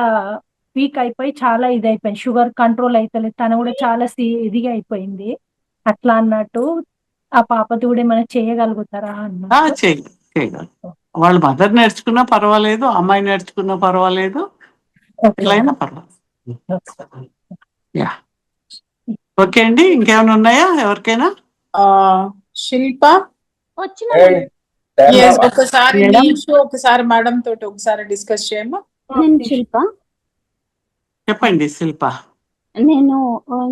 వీక్ అయిపోయి చాలా ఇదైపోయింది. షుగర్ కంట్రోల్ అయితలేదు. తను కూడా చాలా ఇదిగా అయిపోయింది. అట్లా అన్నట్టు ఆ పాపది కూడా ఏమైనా చేయగలుగుతారా అన్నట్టు. చేయగలరు. వాళ్ళ మదర్ నేర్చుకున్నా పర్వాలేదు, అమ్మాయి నేర్చుకున్నా పర్వాలేదు, ఎట్లయినా పర్వాలేదు. ఓకే అండి, ఇంకేమైనా ఉన్నాయా ఎవరికైనా? శిల్ప ఒకసారి మేడం తోటి ఒకసారి డిస్కస్ చేయమ్మా. నేను శిల్ప. చెప్పండి శిల్ప.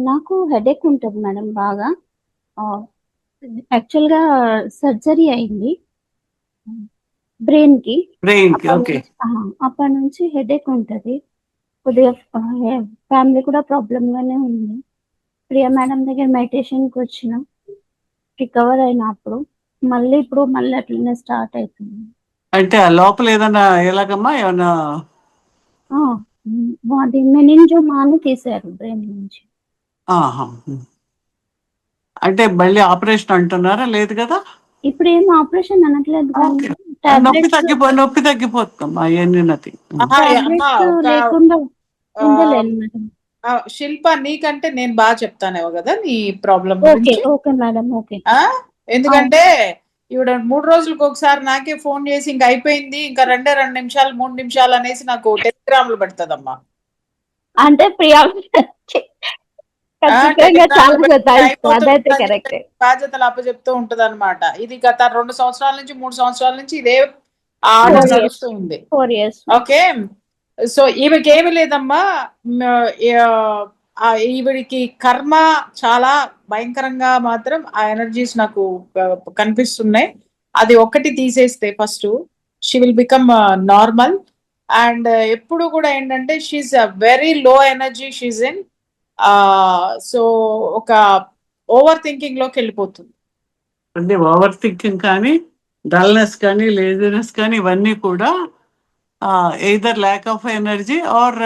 నాకు హెడేక్ ఉంటుంది మేడం బాగా. యాక్చువల్ గా సర్జరీ అయింది బ్రెయిన్ కి. అప్పటి నుంచి హెడేక్ ఉంటది కొద్దిగా. ఫ్యామిలీ కూడా ప్రాబ్లమ్ గానే ఉంది. ప్రియా మేడం దగ్గర మెడిటేషన్ కి వచ్చిన, రికవర్ అయినప్పుడు మళ్ళీ ఇప్పుడు మళ్ళీ అట్లనే స్టార్ట్ అవుతుంది. అంటే ఆ లోపల ఏదన్నా ఎలాగమ్మా ఏమన్నా అది మెనింజోమాని తీశారు బ్రెయిన్ నుంచి. అంటే మళ్ళీ ఆపరేషన్ అంటున్నారా? లేదు కదా, ఇప్పుడు ఏం ఆపరేషన్ అనట్లేదు. నొప్పి తగ్గిపోతుందమ్మా. లేకుండా ఉండలేదు మేడం. శిల్ప, నీకంటే నేను బాగా చెప్తానేమో కదా నీ ప్రాబ్లం. Okay madam. ఓకే. ఎందుకంటే ఇవిడ 3 రోజులకు ఒకసారి నాకే ఫోన్ చేసి ఇంక అయిపోయింది, ఇంకా 2 నిమిషాలు 3 నిమిషాలు అనేసి నాకు టెలిగ్రామ్లు పెడతదమ్మా. అంటే ప్రియా బాధ్యతలు అప్పచెప్తూ ఉంటది అనమాట. ఇది గత 2 సంవత్సరాల నుంచి 3 సంవత్సరాల నుంచి ఇదే ఆర్డర్ నడుస్తూ ఉంది. 4 years. ఓకే, సో ఈమెకి ఏమి లేదమ్మా. ఈవిడికి కర్మ చాలా భయంకరంగా మాత్రం ఆ ఎనర్జీస్ నాకు కనిపిస్తున్నాయి. అది ఒక్కటి తీసేస్తే first she will become normal. And ఎప్పుడు కూడా ఏంటంటే she's a very low energy she's in. So ఒక ఓవర్ థింకింగ్ లోకి వెళ్ళిపోతుంది. అంటే ఓవర్ థింకింగ్ కానీ, డల్నెస్ కానీ, లేజినెస్ కానీ, ఇవన్నీ కూడా either lack of energy or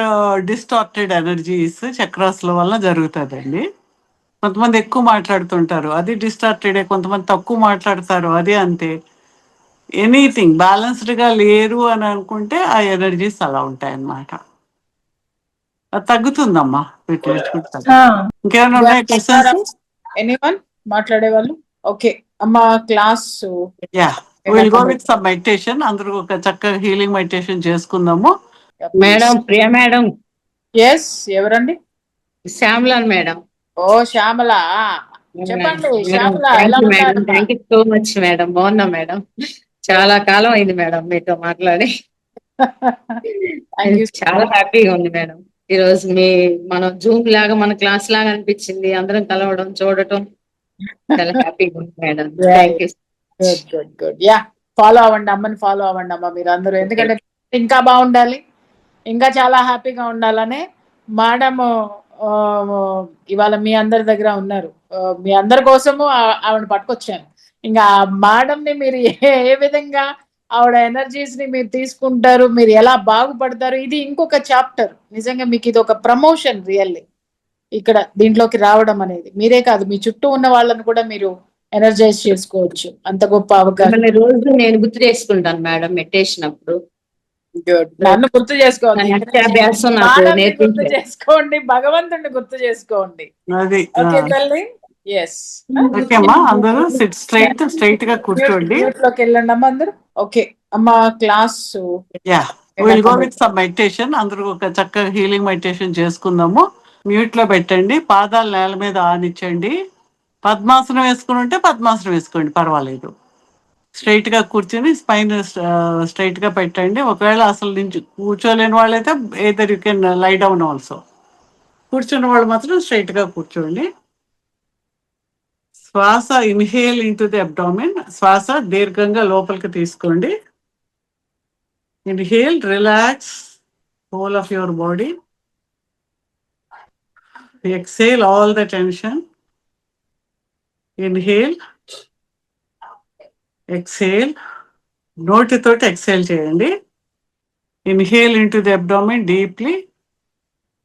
distorted energies చక్రాస్ల వల్ల జరుగుతుందండి. కొంతమంది ఎక్కువ మాట్లాడుతుంటారు, అది డిస్టార్టెడ్. కొంతమంది తక్కువ మాట్లాడతారు, అది అంతే. ఎనీథింగ్ బ్యాలెన్స్డ్గా లేరు అని అనుకుంటే ఆ ఎనర్జీస్ అలా ఉంటాయి అన్నమాట. అది తగ్గుతుందమ్మా. ఇంకేమైనా ఉన్నాయి క్వశ్చన్స్? ఎనీవన్ మాట్లాడే వాళ్ళు? ఓకే అమ్మా, class will go with some meditation. అందరూ ఒక చక్కగా హీలింగ్ మెడిటేషన్ చేసుకుందాము. Madam, Priya madam. ఎస్, ఎవరండి? శ్యామలాన్ మేడం. ఓ శ్యామల, చెప్పండి Shyamala. Thank you so much madam. బాగున్నా మేడం. చాలా కాలం అయింది మేడం మీతో మాట్లాడి. చాలా హ్యాపీగా ఉంది మేడం. ఈ రోజు మనం జూమ్ లాగా మన క్లాస్ లాగా అనిపించింది. అందరం కలవడం చూడటం చాలా హ్యాపీగా ఉంది madam. Thank you. Good. Yeah, follow అవ్వండి అమ్మని, ఫాలో అవ్వండి అమ్మ మీరు అందరూ. ఎందుకంటే ఇంకా బాగుండాలి, ఇంకా చాలా హ్యాపీగా ఉండాలనే మేడం ఇవాళ మీ అందరి దగ్గర ఉన్నారు. మీ అందరి కోసము ఆవిడ పట్టుకొచ్చాను. ఇంకా మేడం ని మీరు ఏ విధంగా ఆవిడ ఎనర్జీస్ ని మీరు తీసుకుంటారు, మీరు ఎలా బాగుపడతారు. ఇది ఇంకొక చాప్టర్. నిజంగా మీకు ఇది ఒక ప్రమోషన్ రియల్లీ. ఇక్కడ దీంట్లోకి రావడం అనేది మీరే కాదు, మీ చుట్టూ ఉన్న వాళ్ళని కూడా మీరు ఎనర్జైజ్ చేసుకోవచ్చు. అంత గొప్ప అవకాశం. మిమ్మల్ని రోజు నేను గుర్తు చేసుకుంటాను మేడం మెడిటేషన్ అప్పుడు. Good. నన్ను గుర్తు చేసుకోండి, అక్షరాభ్యాసం నాకు మానవుని గుర్తు నేర్పించారు. చేసుకోండి, భగవంతుడిని గుర్తు చేసుకోండి. అది ఓకే తల్లి. ఎస్, ఓకే అమ్మా, అందరూ స్ట్రైట్ గా కూర్చోండి. మ్యూట్ లోకి వెళ్ళండి అమ్మ అందరూ. ఓకే అమ్మ, class yeah, will go with some meditation. అందరూ ఒక చక్కగా హీలింగ్ మెడిటేషన్ చేసుకుందాము. మ్యూట్ లో పెట్టండి, పాదాలు నేల మీద ఆనిచ్చండి. పద్మాసనం వేసుకుని ఉంటే పద్మాసనం వేసుకోండి, పర్వాలేదు. స్ట్రైట్ గా కూర్చొని స్పైన్ స్ట్రైట్ గా పెట్టండి. ఒకవేళ అసలు నుంచి కూర్చోలేని వాళ్ళైతే either you can lie down also. కూర్చున్న వాళ్ళు మాత్రం స్ట్రైట్ గా కూర్చోండి. శ్వాస ఇన్హేల్ ఇంటూ ది అబ్డామిన్. శ్వాస దీర్ఘంగా లోపలికి తీసుకోండి. Inhale, relax whole of your body. Exhale all the tension. Inhale, exhale. నోటితోటి ఎక్సేల్ చేయండి. Inhale into the abdomen deeply.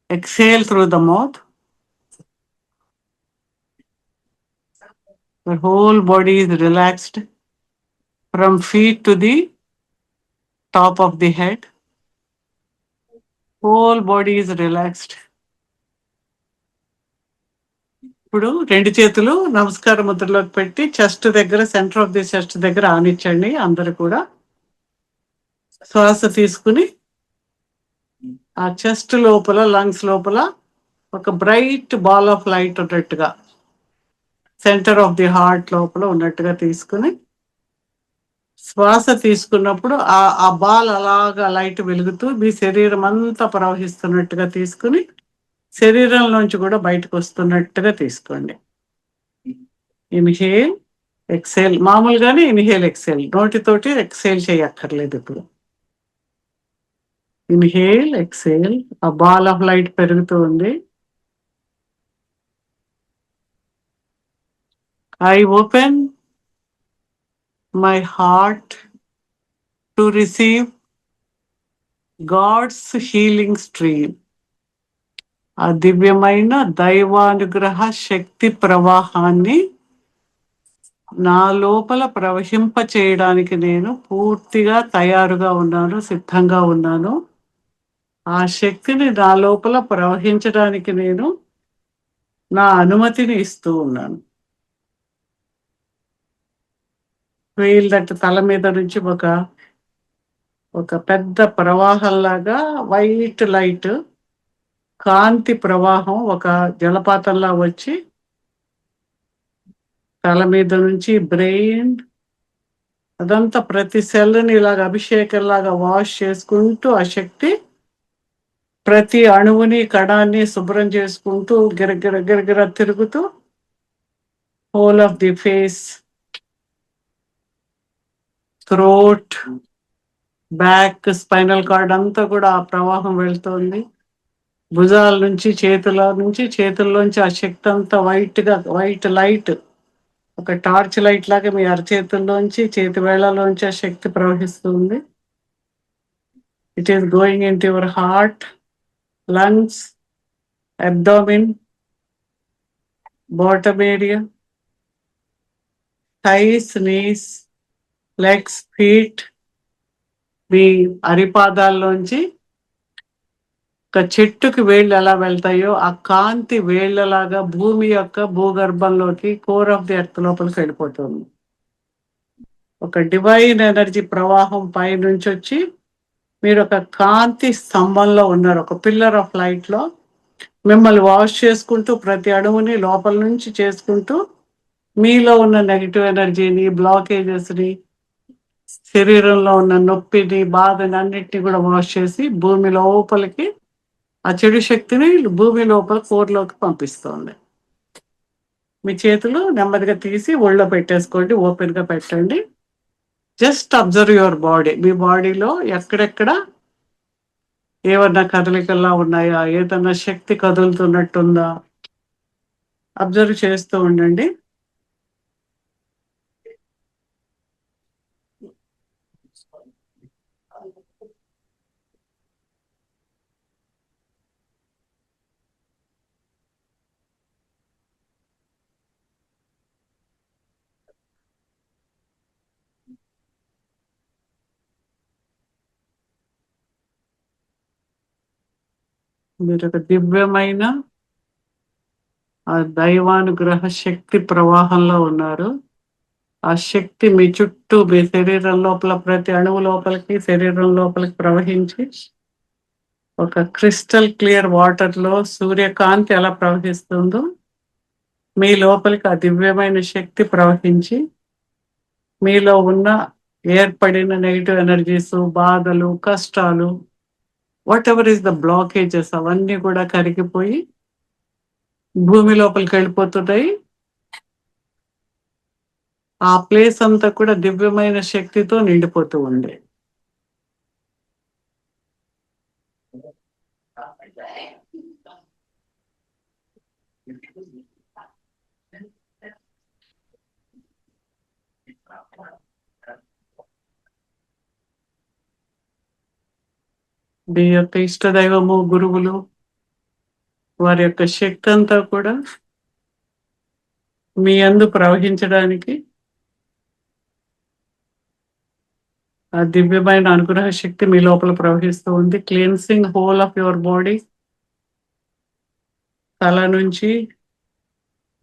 Exhale through the mouth. The whole body is relaxed from feet to the top of the head. Whole body is relaxed. ఇప్పుడు రెండు చేతులు నమస్కార ముద్రలోకి పెట్టి chest దగ్గర, centre of the chest దగ్గర ఆనిచ్చండి. అందరు కూడా శ్వాస తీసుకుని ఆ చెస్ట్ లోపల, లంగ్స్ లోపల ఒక బ్రైట్ బాల్ ఆఫ్ లైట్ ఉన్నట్టుగా, సెంటర్ ఆఫ్ ది హార్ట్ లోపల ఉన్నట్టుగా తీసుకుని శ్వాస తీసుకున్నప్పుడు ఆ బాల్ అలాగా లైట్ వెలుగుతూ మీ శరీరం అంతా ప్రవహిస్తున్నట్టుగా తీసుకుని శరీరంలోంచి కూడా బయటకు వస్తున్నట్టుగా తీసుకోండి. Inhale, exhale. మామూలుగానే ఇన్హేల్, ఎక్సేల్. నోటితోటి ఎక్సేల్ చేయక్కర్లేదు ఇప్పుడు. Inhale, exhale. ఆ బాల్ ఆఫ్ లైట్ పెరుగుతూ ఉంది. I open my heart to receive God's healing stream. ఆ దివ్యమైన దైవానుగ్రహ శక్తి ప్రవాహాన్ని నా లోపల ప్రవహింప చేయడానికి నేను పూర్తిగా తయారుగా ఉన్నాను, సిద్ధంగా ఉన్నాను. ఆ శక్తిని నా లోపల ప్రవహించడానికి నేను నా అనుమతిని ఇస్తూ ఉన్నాను. ఫీల్ దట్ తల మీద నుంచి ఒక పెద్ద ప్రవాహంలాగా వైట్ లైట్, కాంతి ప్రవాహం ఒక జలపాతంలా వచ్చి తల మీద నుంచి బ్రెయిన్ అదంతా ప్రతి సెల్ని ఇలాగ అభిషేకంలాగా వాష్ చేసుకుంటూ ఆ శక్తి ప్రతి అణువుని, కణాన్ని శుభ్రం చేసుకుంటూ గిరగిర గిరగిర తిరుగుతూ whole of the face, throat, back, spinal cord అంతా కూడా ఆ ప్రవాహం వెళ్తోంది. భుజాల నుంచి, చేతుల్లోంచి ఆ శక్తి అంతా వైట్ లైట్, ఒక టార్చ్ లైట్ లాగా మీ అరచేతుల్లోంచి, చేతి వేళ్లలోంచి ఆ శక్తి ప్రవహిస్తుంది. It is going in to your heart, lungs, abdomen, bottom area, thighs, knees, legs, feet. మీ అరిపాదాల్లోంచి ఒక చెట్టుకి వేళ్ళు ఎలా వెళ్తాయో ఆ కాంతి వేళ్లలాగా భూమి యొక్క భూగర్భంలోకి, కోర్ ఆఫ్ ది ఎర్త్ లోపలికి వెళ్ళిపోతుంది. ఒక డివైన్ ఎనర్జీ ప్రవాహం పై నుంచి వచ్చి మీరు ఒక కాంతి స్తంభంలో ఉన్నారు, ఒక పిల్లర్ ఆఫ్ లైట్ లో. మిమ్మల్ని వాష్ చేసుకుంటూ ప్రతి అణువుని లోపల నుంచి చేసుకుంటూ మీలో ఉన్న నెగిటివ్ ఎనర్జీని, బ్లాకేజెస్ని, శరీరంలో ఉన్న నొప్పిని, బాధని అన్నిటిని కూడా వాష్ చేసి భూమి లోపలికి ఆ చెడు శక్తిని భూమి లోపల కోర్లోకి పంపిస్తుంది. మీ చేతులు నెమ్మదిగా తీసి ఒళ్ళో పెట్టేసుకోండి, ఓపెన్ గా పెట్టండి. Just observe your body. మీ బాడీలో ఎక్కడెక్కడ ఏమన్నా కదలికల్లా ఉన్నాయా, ఏదన్నా శక్తి కదులుతున్నట్టుందా, అబ్జర్వ్ చేస్తూ ఉండండి. మీరు ఒక దివ్యమైన ఆ దైవానుగ్రహ శక్తి ప్రవాహంలో ఉన్నారు. ఆ శక్తి మీ చుట్టూ, మీ శరీరం లోపల ప్రతి అణువు లోపలికి, శరీరం లోపలికి ప్రవహించి ఒక క్రిస్టల్ క్లియర్ వాటర్ లో సూర్యకాంతి ఎలా ప్రవహిస్తుందో మీ లోపలికి ఆ దివ్యమైన శక్తి ప్రవహించి మీలో ఉన్న ఏర్పడిన నెగిటివ్ ఎనర్జీస్, బాధలు, కష్టాలు, what ever is the blockages అవన్నీ కూడా కరిగిపోయి భూమి లోపలికి వెళ్ళిపోతున్నాయి. ఆ ప్లేస్ అంతా కూడా దివ్యమైన శక్తితో నిండిపోతూ ఉంది. మీ యొక్క ఇష్టదైవము, గురువులు, వారి యొక్క శక్తి అంతా కూడా మీ యందు ప్రవహించడానికి ఆ దివ్యమైన అనుగ్రహ శక్తి మీ లోపల ప్రవహిస్తూ ఉంది. Cleansing whole of your body, తల నుంచి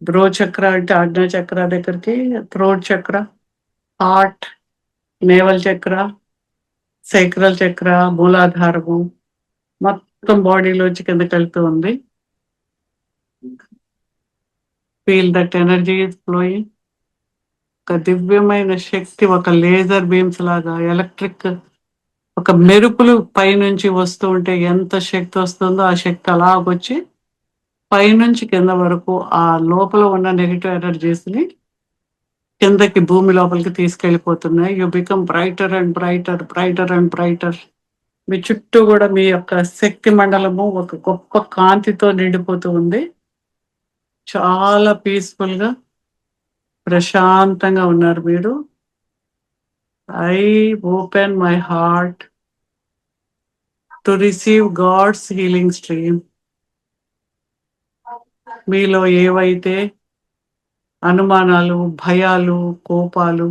బ్రో చక్ర అంటే ఆజ్ఞా చక్ర దగ్గరికి, థ్రోట్ చక్ర, హార్ట్, నేవల్ చక్ర, సైక్రల్ చక్ర, మూలాధారము మొత్తం బాడీలోంచి కిందకి వెళ్తూ ఉంది. Feel that energy is flowing. ఒక దివ్యమైన శక్తి ఒక లేజర్ బీమ్స్ లాగా, ఎలక్ట్రిక్ ఒక మెరుపులు పైనుంచి వస్తూ ఉంటే ఎంత శక్తి వస్తుందో ఆ శక్తి అలాగొచ్చి పైనుంచి కింద వరకు ఆ లోపల ఉన్న నెగిటివ్ ఎనర్జీస్ ని కిందకి భూమి లోపలికి తీసుకెళ్ళిపోతున్నాయి. You become brighter and brighter, brighter and brighter. మీ చుట్టూ కూడా మీ యొక్క శక్తి మండలము ఒక గొప్ప కాంతితో నిండిపోతూ ఉంది. చాలా పీస్ఫుల్ గా, ప్రశాంతంగా ఉన్నారు మీరు. I open my heart to receive God's healing stream. మీలో ఏవైతే అనుమానాలు, భయాలు, కోపాలు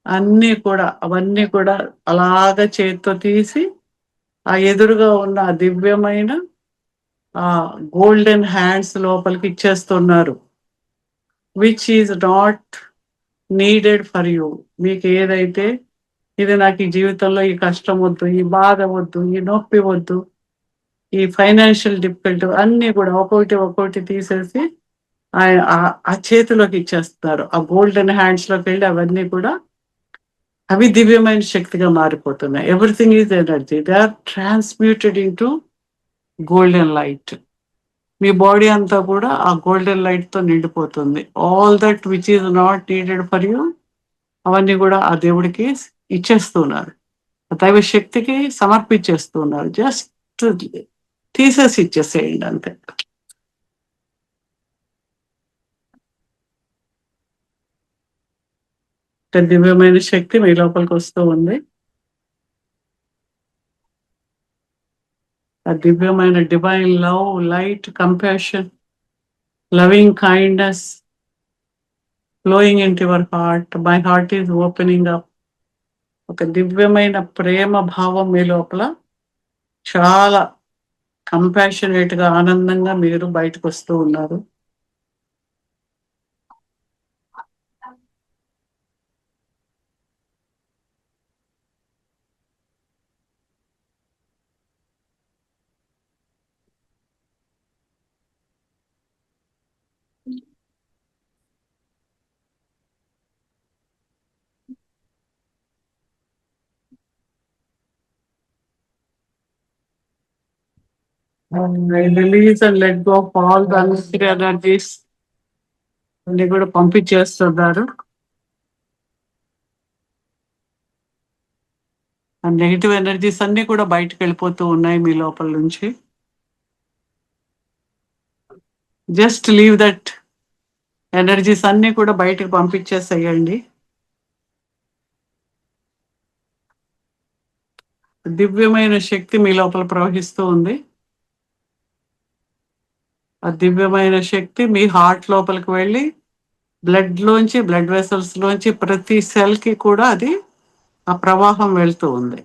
అవన్నీ కూడా అలాగ చేత్తో తీసి ఆ ఎదురుగా ఉన్న ఆ దివ్యమైన ఆ గోల్డెన్ హ్యాండ్స్ లోపలికి ఇచ్చేస్తున్నారు. Which is not needed for you. మీకు ఏదైతే ఇది నాకు ఈ జీవితంలో ఈ కష్టం వద్దు, ఈ బాధ వద్దు, ఈ నొప్పి వద్దు, ఈ ఫైనాన్షియల్ డిఫికల్టీ అన్ని కూడా ఒక్కొక్కటి తీసేసి ఆ చేతిలోకి ఇచ్చేస్తారు. ఆ గోల్డెన్ హ్యాండ్స్ లోకి వెళ్ళి అవన్నీ కూడా అవి దివ్యమైన శక్తిగా మారిపోతున్నాయి. Everything is energy. They are transmuted in to golden light. మీ బాడీ అంతా కూడా ఆ గోల్డెన్ లైట్ తో నిండిపోతుంది. All that which is not needed for you అవన్నీ కూడా ఆ దేవుడికి ఇచ్చేస్తున్నారు, దైవ శక్తికి సమర్పించేస్తున్నారు. జస్ట్ తీసేసి ఇచ్చేసేయండి అంతే. దివ్యమైన శక్తి మీ లోపలికి వస్తూ ఉంది. ఆ దివ్యమైన divine love, light, compassion, loving kindness flowing in to your heart. My heart is opening up. ఒక దివ్యమైన ప్రేమ భావం మీ లోపల చాలా కంపాషనేట్ గా, ఆనందంగా మీరు బయటకు వస్తూ ఉన్నారు. Release and let go of all the unnecessary energies అన్ని కూడా పంపించేస్తున్నారు. ఆ నెగిటివ్ ఎనర్జీస్ అన్ని కూడా బయటకు వెళ్ళిపోతూ ఉన్నాయి మీ లోపల నుంచి. జస్ట్ లీవ్ దట్ ఎనర్జీస్ అన్ని కూడా బయటకు పంపించేసేయండి. దివ్యమైన శక్తి మీ లోపల ప్రవహిస్తూ ఉంది. ఆ దివ్యమైన శక్తి మీ హార్ట్ లోపలికి వెళ్ళి బ్లడ్ లోంచి, బ్లడ్ వెసల్స్ లోంచి ప్రతి సెల్ కి కూడా అది ఆ ప్రవాహం వెళ్తూ ఉంది.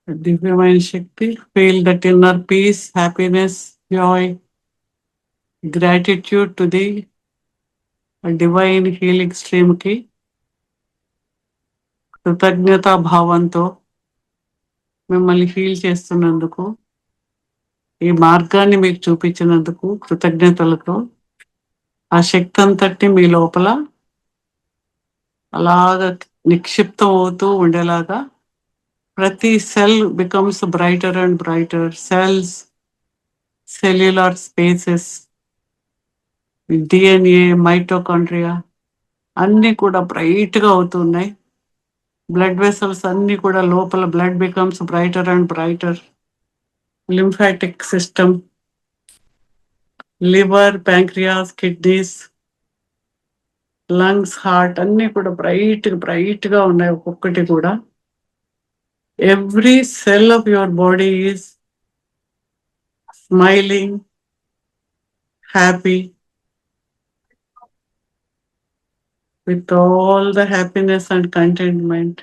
దివ్యమైన శక్తి, feel that inner peace, happiness, joy, gratitude to the divine healing stream కి కృతజ్ఞతా భావంతో మిమ్మల్ని హీల్ చేస్తున్నందుకు, ఈ మార్గాన్ని మీకు చూపించినందుకు కృతజ్ఞతలతో ఆ శక్తి అంతటి మీ లోపల అలాగ నిక్షిప్తం అవుతూ ఉండేలాగా ప్రతి self becomes brighter and brighter. Cells, cellular spaces, DNA, mitochondria అన్నీ కూడా బ్రైట్గా అవుతున్నాయి. బ్లడ్ వెసల్స్ అన్నీ కూడా లోపల blood becomes brighter and brighter. Lymphatic system, liver, pancreas, kidneys, lungs, heart అన్నీ కూడా బ్రైట్గా ఉన్నాయి ఒక్కొక్కటి కూడా. Every cell of your body is smiling, happy, with all the happiness and contentment.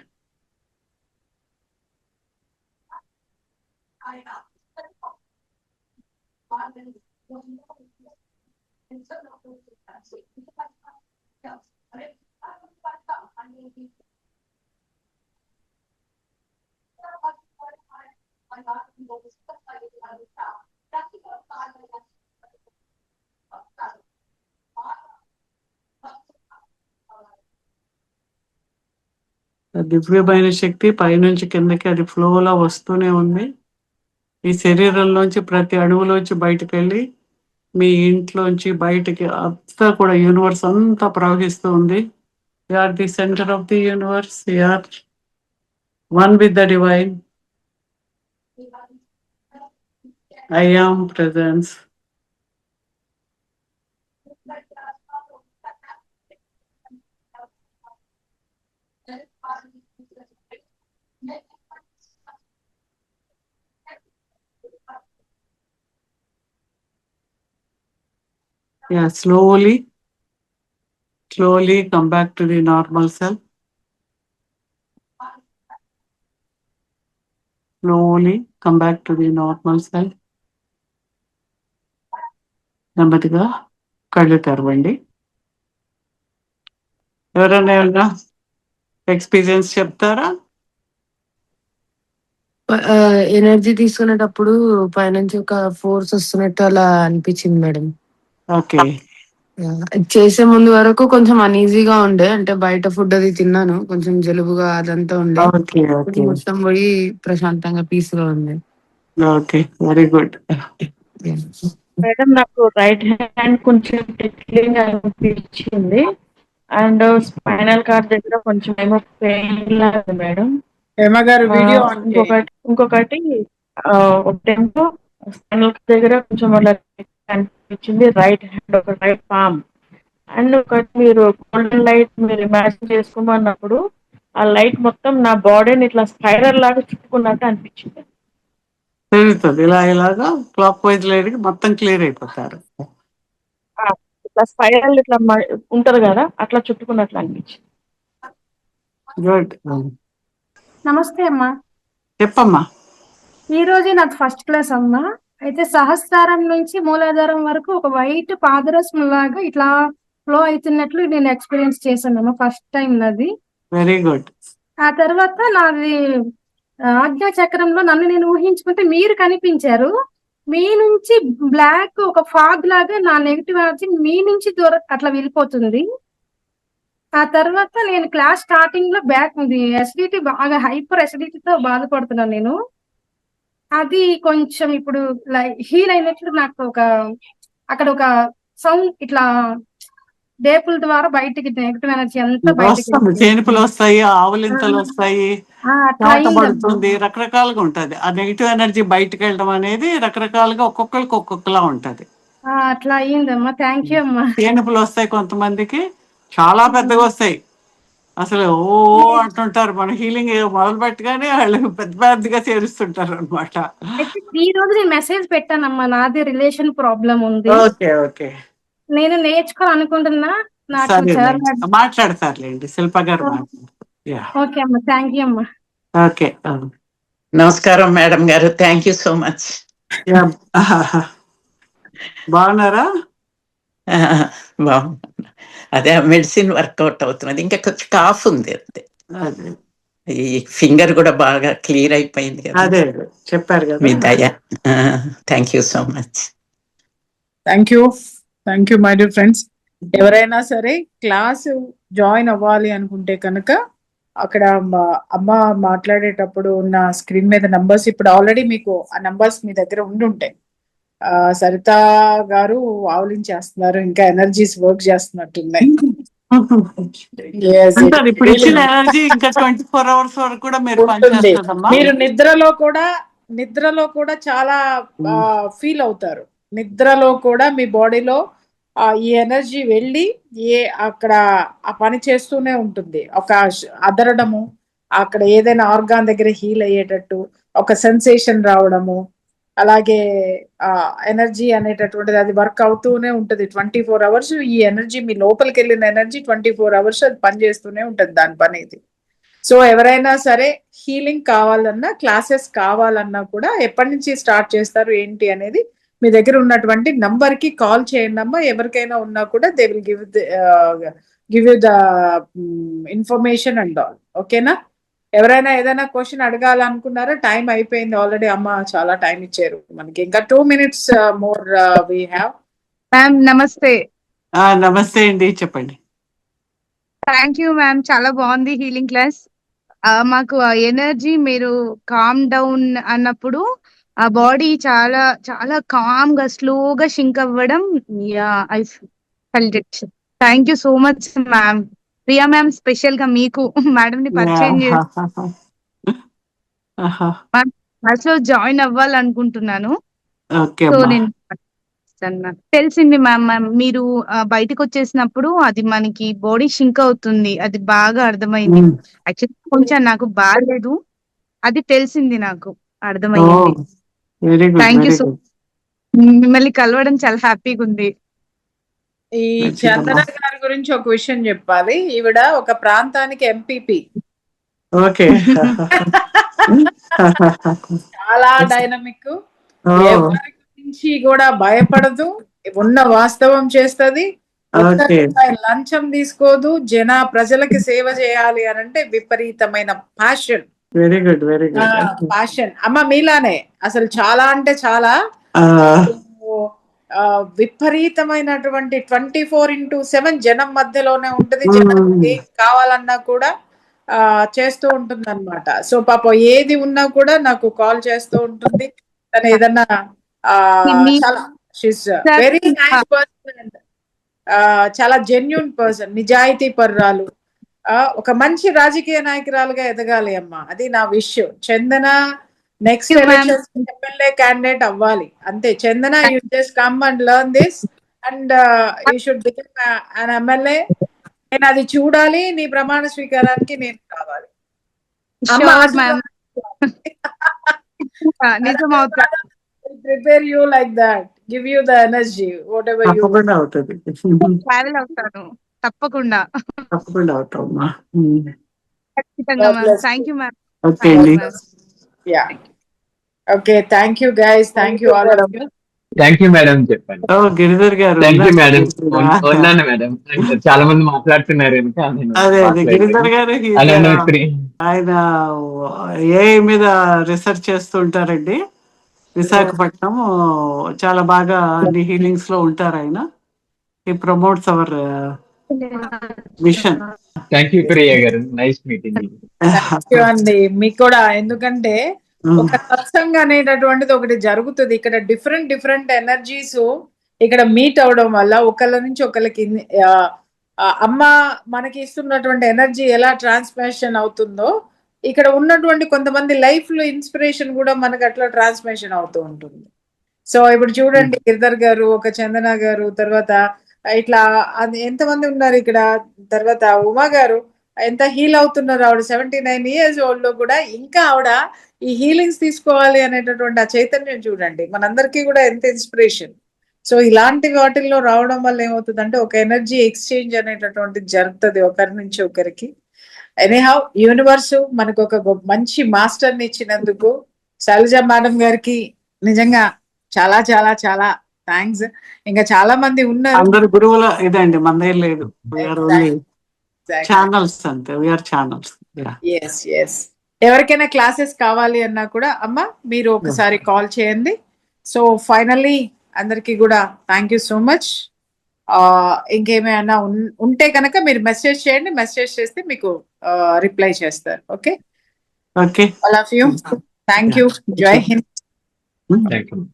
దివ్యమైన శక్తి పైనుంచి కిందకి అది ఫ్లోలా వస్తూనే ఉంది. ఈ శరీరంలోంచి ప్రతి అణువులోంచి బయటకు వెళ్ళి మీ ఇంట్లోంచి బయటికి అంతా కూడా యూనివర్స్ అంతా ప్రవహిస్తూ ఉంది. You are the centre of the universe, you are one with the divine. I am presence. Yeah, slowly come back to the normal self. Slowly come back to the normal self. నెమ్మదిగా కళ్ళు తెరవండి. ఎవరైనా experience చెప్తారా? Energy తీసుకునేటప్పుడు పైనుంచి ఒక force వస్తున్నట్టు అలా అనిపించింది మేడం. ఓకే. చేసే ముందు వరకు కొంచెం అనీజీగా ఉండే, అంటే బయట ఫుడ్ అది తిన్నాను, కొంచెం జలుబుగా అదంతా ఉండే. ఓకే. మొత్తం పోయి ప్రశాంతంగా పీస్ గా ఉంది. Okay, very good. మేడం నాకు రైట్ హ్యాండ్ కొంచెం టిక్లింగ్ అనిపించింది అండ్ స్పైనల్ కార్డ్ దగ్గర కొంచెం ఏమో పెయిన్ లాగా మేడం. ఇంకొకటి టెంపో స్పైనల్ కార్డ్ దగ్గర కొంచెం అలా అనిపించింది. రైట్ హ్యాండ్, ఒక రైట్ పామ్. అండ్ ఒకటి మీరు గోల్డెన్ లైట్ మీరు ఇమాజిన్ చేసుకోమన్నప్పుడు ఆ లైట్ మొత్తం నా బాడీని ఇట్లా స్పైరల్ లాగా చుట్టుకున్నట్టు అనిపించింది. తెలుస్తుంది, ఇలాగా క్లాక్ వైజ్ లైట్ మొత్తం క్లియర్ అయిపోతారు. ఇట్లా స్పైరల్ ఇట్లా ఉంటది కదా, అట్లా చుట్టుకున్నట్లు అనిపించింది. గుడ్. నమస్తే అమ్మా. చెప్పమ్మా. ఈ రోజే నాకు ఫస్ట్ క్లాస్ అమ్మా. అయితే సహస్రారం నుంచి మూలాధారం వరకు ఒక వైట్ పాదరసం లాగా ఇట్లా ఫ్లో అవుతున్నట్లు నేను ఎక్స్పీరియన్స్ చేశానమ్మా, ఫస్ట్ టైం నాది. Very good. ఆ తర్వాత నాది ఆజ్ఞా చక్రంలో నన్ను నేను ఊహించుకుంటే మీరు కనిపించారు. మీ నుంచి బ్లాక్ ఒక ఫాగ్ లాగా నా నెగిటివ్ ఎనర్జీ మీ నుంచి దూరం అట్లా వెళ్ళిపోతుంది. ఆ తర్వాత నేను క్లాస్ స్టార్టింగ్ లో బ్యాక్ ఉంది ఎసిడిటీ, బాగా హైపర్ ఎసిడిటీతో బాధపడుతున్నాను నేను. అది కొంచెం ఇప్పుడు హీల్ అయినట్లు నాకు అక్కడ ఒక సౌండ్ ఇట్లా డేపుల ద్వారా బయటికి నెగిటివ్ ఎనర్జీ అంతా బయటకి చేనుపులు వస్తాయి, ఆవులింతలు వస్తాయి, పడుతుంది, రకరకాలుగా ఉంటది. ఆ నెగిటివ్ ఎనర్జీ బయటకు వెళ్ళడం అనేది రకరకాలుగా ఒక్కొక్కరికి ఒక్కొక్కలా ఉంటది. అట్లా అయ్యిందమ్మా. థ్యాంక్ యూ అమ్మా. చేనుపులు వస్తాయి కొంతమందికి, చాలా పెద్దగా వస్తాయి, అసలు ఓ అంటుంటారు. మన హీలింగ్ మొదలు పెట్టగానే వాళ్ళు పెద్దగా చేరుస్తుంటారు అనమాట. ఈ రోజు నేను మెసేజ్ పెట్టానమ్మా, నాది రిలేషన్ ప్రాబ్లం ఉంది. ఓకే. నేను నేర్చుకోవాలనుకుంటున్నా. మాట్లాడతారులేండి శిల్ప గారు. ఓకే అమ్మా, థ్యాంక్ యూ అమ్మా. ఓకే, నమస్కారం మేడం గారు, థ్యాంక్ యూ సో మచ్. బాగున్నారా? బాగున్నా. అదే మెడిసిన్ వర్కౌట్ అవుతున్నది, ఇంకా కొంచెం కాఫ్ ఉంది అంతే. ఈ ఫింగర్ కూడా బాగా క్లియర్ అయిపోయింది కదా. అదే చెప్పారు కదా. మీ దయ. Thank you so much. Thank you my dear friends. ఎవరైనా సరే క్లాస్ జాయిన్ అవ్వాలి అనుకుంటే కనుక అక్కడ అమ్మ మాట్లాడేటప్పుడు ఉన్న స్క్రీన్ మీద నంబర్స్ ఇప్పుడు ఆల్రెడీ మీకు ఆ నంబర్స్ మీ దగ్గర ఉండుంటాయి. సరిత గారు ఆవులించేస్తున్నారు, ఇంకా ఎనర్జీస్ వర్క్ చేస్తున్నట్టున్నాయి. ఇప్పుడు ఇచ్చిన ఎనర్జీ ఇంకా 24 hours వరకు కూడా మీరు నిద్రలో కూడా చాలా ఫీల్ అవుతారు. నిద్రలో కూడా మీ బాడీలో ఈ ఎనర్జీ వెళ్ళి అక్కడ ఆ పని చేస్తూనే ఉంటుంది. ఒక అదరడము, అక్కడ ఏదైనా ఆర్గాన్ దగ్గర హీల్ అయ్యేటట్టు ఒక సెన్సేషన్ రావడము, అలాగే ఎనర్జీ అనేటటువంటిది అది వర్క్ అవుతూనే ఉంటుంది 24 hours. ఈ ఎనర్జీ మీ లోపలికి వెళ్ళిన ఎనర్జీ 24 hours అది పనిచేస్తూనే ఉంటుంది దాని పని ఇది. సో ఎవరైనా సరే హీలింగ్ కావాలన్నా, క్లాసెస్ కావాలన్నా కూడా ఎప్పటి నుంచి స్టార్ట్ చేస్తారు ఏంటి అనేది మీ దగ్గర ఉన్నటువంటి నంబర్ కి కాల్ చేయండి అమ్మా. ఎవరికైనా ఉన్నా కూడా they will give you the information and all. ఓకేనా? ఎవరైనా ఏదైనా క్వశ్చన్ అడగాలనుకున్నారా? టైం అయిపోయింది ఆల్రెడీ, అమ్మ చాలా టైం ఇచ్చారు మనకి. ఇంకా 2 minutes more we have. Ma'am నమస్తే. నమస్తే అండి, చెప్పండి. థ్యాంక్ యూ మ్యామ్, చాలా బాగుంది హీలింగ్ క్లాస్. మాకు ఎనర్జీ మీరు కామ్ డౌన్ అన్నప్పుడు ఆ బాడీ చాలా చాలా కామ్ గా స్లోగా షింక్ అవ్వడం. I felt it. Thank you so much ma'am. Priya ma'am special గా మీకు మేడం ని పరిచయం చేసి జాయిన్ అవ్వాలనుకుంటున్నాను. సో నేను తెలిసింది మ్యామ్, మీరు బయటకు వచ్చేసినప్పుడు అది మనకి బాడీ షింక్ అవుతుంది, అది బాగా అర్థమైంది. యాక్చువల్లీ కొంచెం నాకు బాగాలేదు, అది తెలిసింది, నాకు అర్థమయ్యింది. Thank you so much. మిమ్మల్ని కలవడం చాలా హ్యాపీగా ఉంది. ఈ చందన గారి గురించి ఒక విషయం చెప్పాలి. ఈవిడ ఒక ప్రాంతానికి ఎంపీపీ. ఓకే. చాలా డైనమిక్, ఎవరి గురించి కూడా భయపడదు, ఉన్న వాస్తవం చేస్తది, లంచం తీసుకోదు, ప్రజలకి సేవ చేయాలి అని అంటే విపరీతమైన passion. Very good, very good. Passion అమ్మ మీలానే, అసలు చాలా అంటే చాలా విపరీతమైనటువంటి 24/7 జనం మధ్యలోనే ఉంటది. జనం ఏం కావాలన్నా కూడా చేస్తూ ఉంటుంది అనమాట. సో పాప ఏది ఉన్నా కూడా నాకు కాల్ చేస్తూ ఉంటుంది. తను ఏదన్నా చాలా వెరీ నైస్ పర్సన్, చాలా జెన్యూన్ పర్సన్, నిజాయితీ పర్రాలు, ఒక మంచి రాజకీయ నాయకురాలుగా ఎదగాలి అమ్మ, అది నా విషయం. Chandana next election MLA candidate అవ్వాలి అంతే. Chandana you just come and learn this and you should become an MLA. నేను అది చూడాలి, నీ ప్రమాణ స్వీకారానికి నేను కావాలి. Prepare you like that, give you the energy whatever you. Travel అవుతాను తప్పకుండా. అవుతామా. ఖచ్చితంగా ma'am. Thank you ma'am. Okay అండి. Yeah. Okay, thank you guys. Thank you all of you. Thank you madam చెప్పండి. గిరిధర్ గారు. Thank you madam. ఉన్నాను madam, చాలా మంది మాట్లాడుతున్నారు. అదే గిరిధర్ గారు ఆయన ఏఐ మీద రీసెర్చ్ చేస్తూ ఉంటారండి, విశాఖపట్నం. చాలా బాగా అన్ని హీలింగ్స్ లో ఉంటారు ఆయన. He promotes hour machine. Thank you Priya గారు, నైస్ మీటింగ్. అండి మీకు కూడా, ఎందుకంటే ఒక సత్సంగం అనేటటువంటిది ఒకటి జరుగుతుంది ఇక్కడ. డిఫరెంట్ ఎనర్జీస్ ఇక్కడ మీట్ అవడం వల్ల ఒకళ్ళ నుంచి ఒకళ్ళకి అమ్మ మనకి ఇస్తున్నటువంటి ఎనర్జీ ఎలా ట్రాన్స్మిషన్ అవుతుందో, ఇక్కడ ఉన్నటువంటి కొంతమంది లైఫ్ లో ఇన్స్పిరేషన్ కూడా మనకు అట్లా ట్రాన్స్మిషన్ అవుతూ ఉంటుంది. సో ఇప్పుడు చూడండి గిరిధర్ గారు, ఒక చందన గారు, తర్వాత ఇట్లా ఎంతమంది ఉన్నారు ఇక్కడ. తర్వాత ఉమా గారు ఎంత హీల్ అవుతున్నారు. ఆవిడ 79 years ఓల్డ్ లో కూడా ఇంకా ఆవిడ ఈ హీలింగ్స్ తీసుకోవాలి అనేటటువంటి ఆ చైతన్యం చూడండి, మనందరికీ కూడా ఎంత ఇన్స్పిరేషన్. సో ఇలాంటి వాటిల్లో రావడం వల్ల ఏమవుతుందంటే ఒక ఎనర్జీ ఎక్స్చేంజ్ అనేటటువంటిది జరుగుతుంది ఒకరి నుంచి ఒకరికి. ఎనీహౌ యూనివర్స్ మనకు ఒక మంచి మాస్టర్ ని ఇచ్చినందుకు శైలజ మేడం గారికి నిజంగా చాలా చాలా చాలా థ్యాంక్స్. ఇంకా చాలా మంది ఉన్నారు. అందరు గురువుల ఇదండి, మనదే లేదు. ఛానల్స్ అంతే, వీఆర్ ఛానల్స్. Yes yes. ఎవరికైనా క్లాసెస్ కావాలి అన్నా కూడా అమ్మ మీరు ఒకసారి కాల్ చేయండి. సో ఫైనల్లీ అందరికి కూడా థ్యాంక్ యూ సో మచ్. ఇంకేమైనా ఉంటే కనుక మీరు మెసేజ్ చేయండి, మెసేజ్ చేస్తే మీకు రిప్లై చేస్తారు. Okay okay, all of you thank you. జై హింద్. Thank you.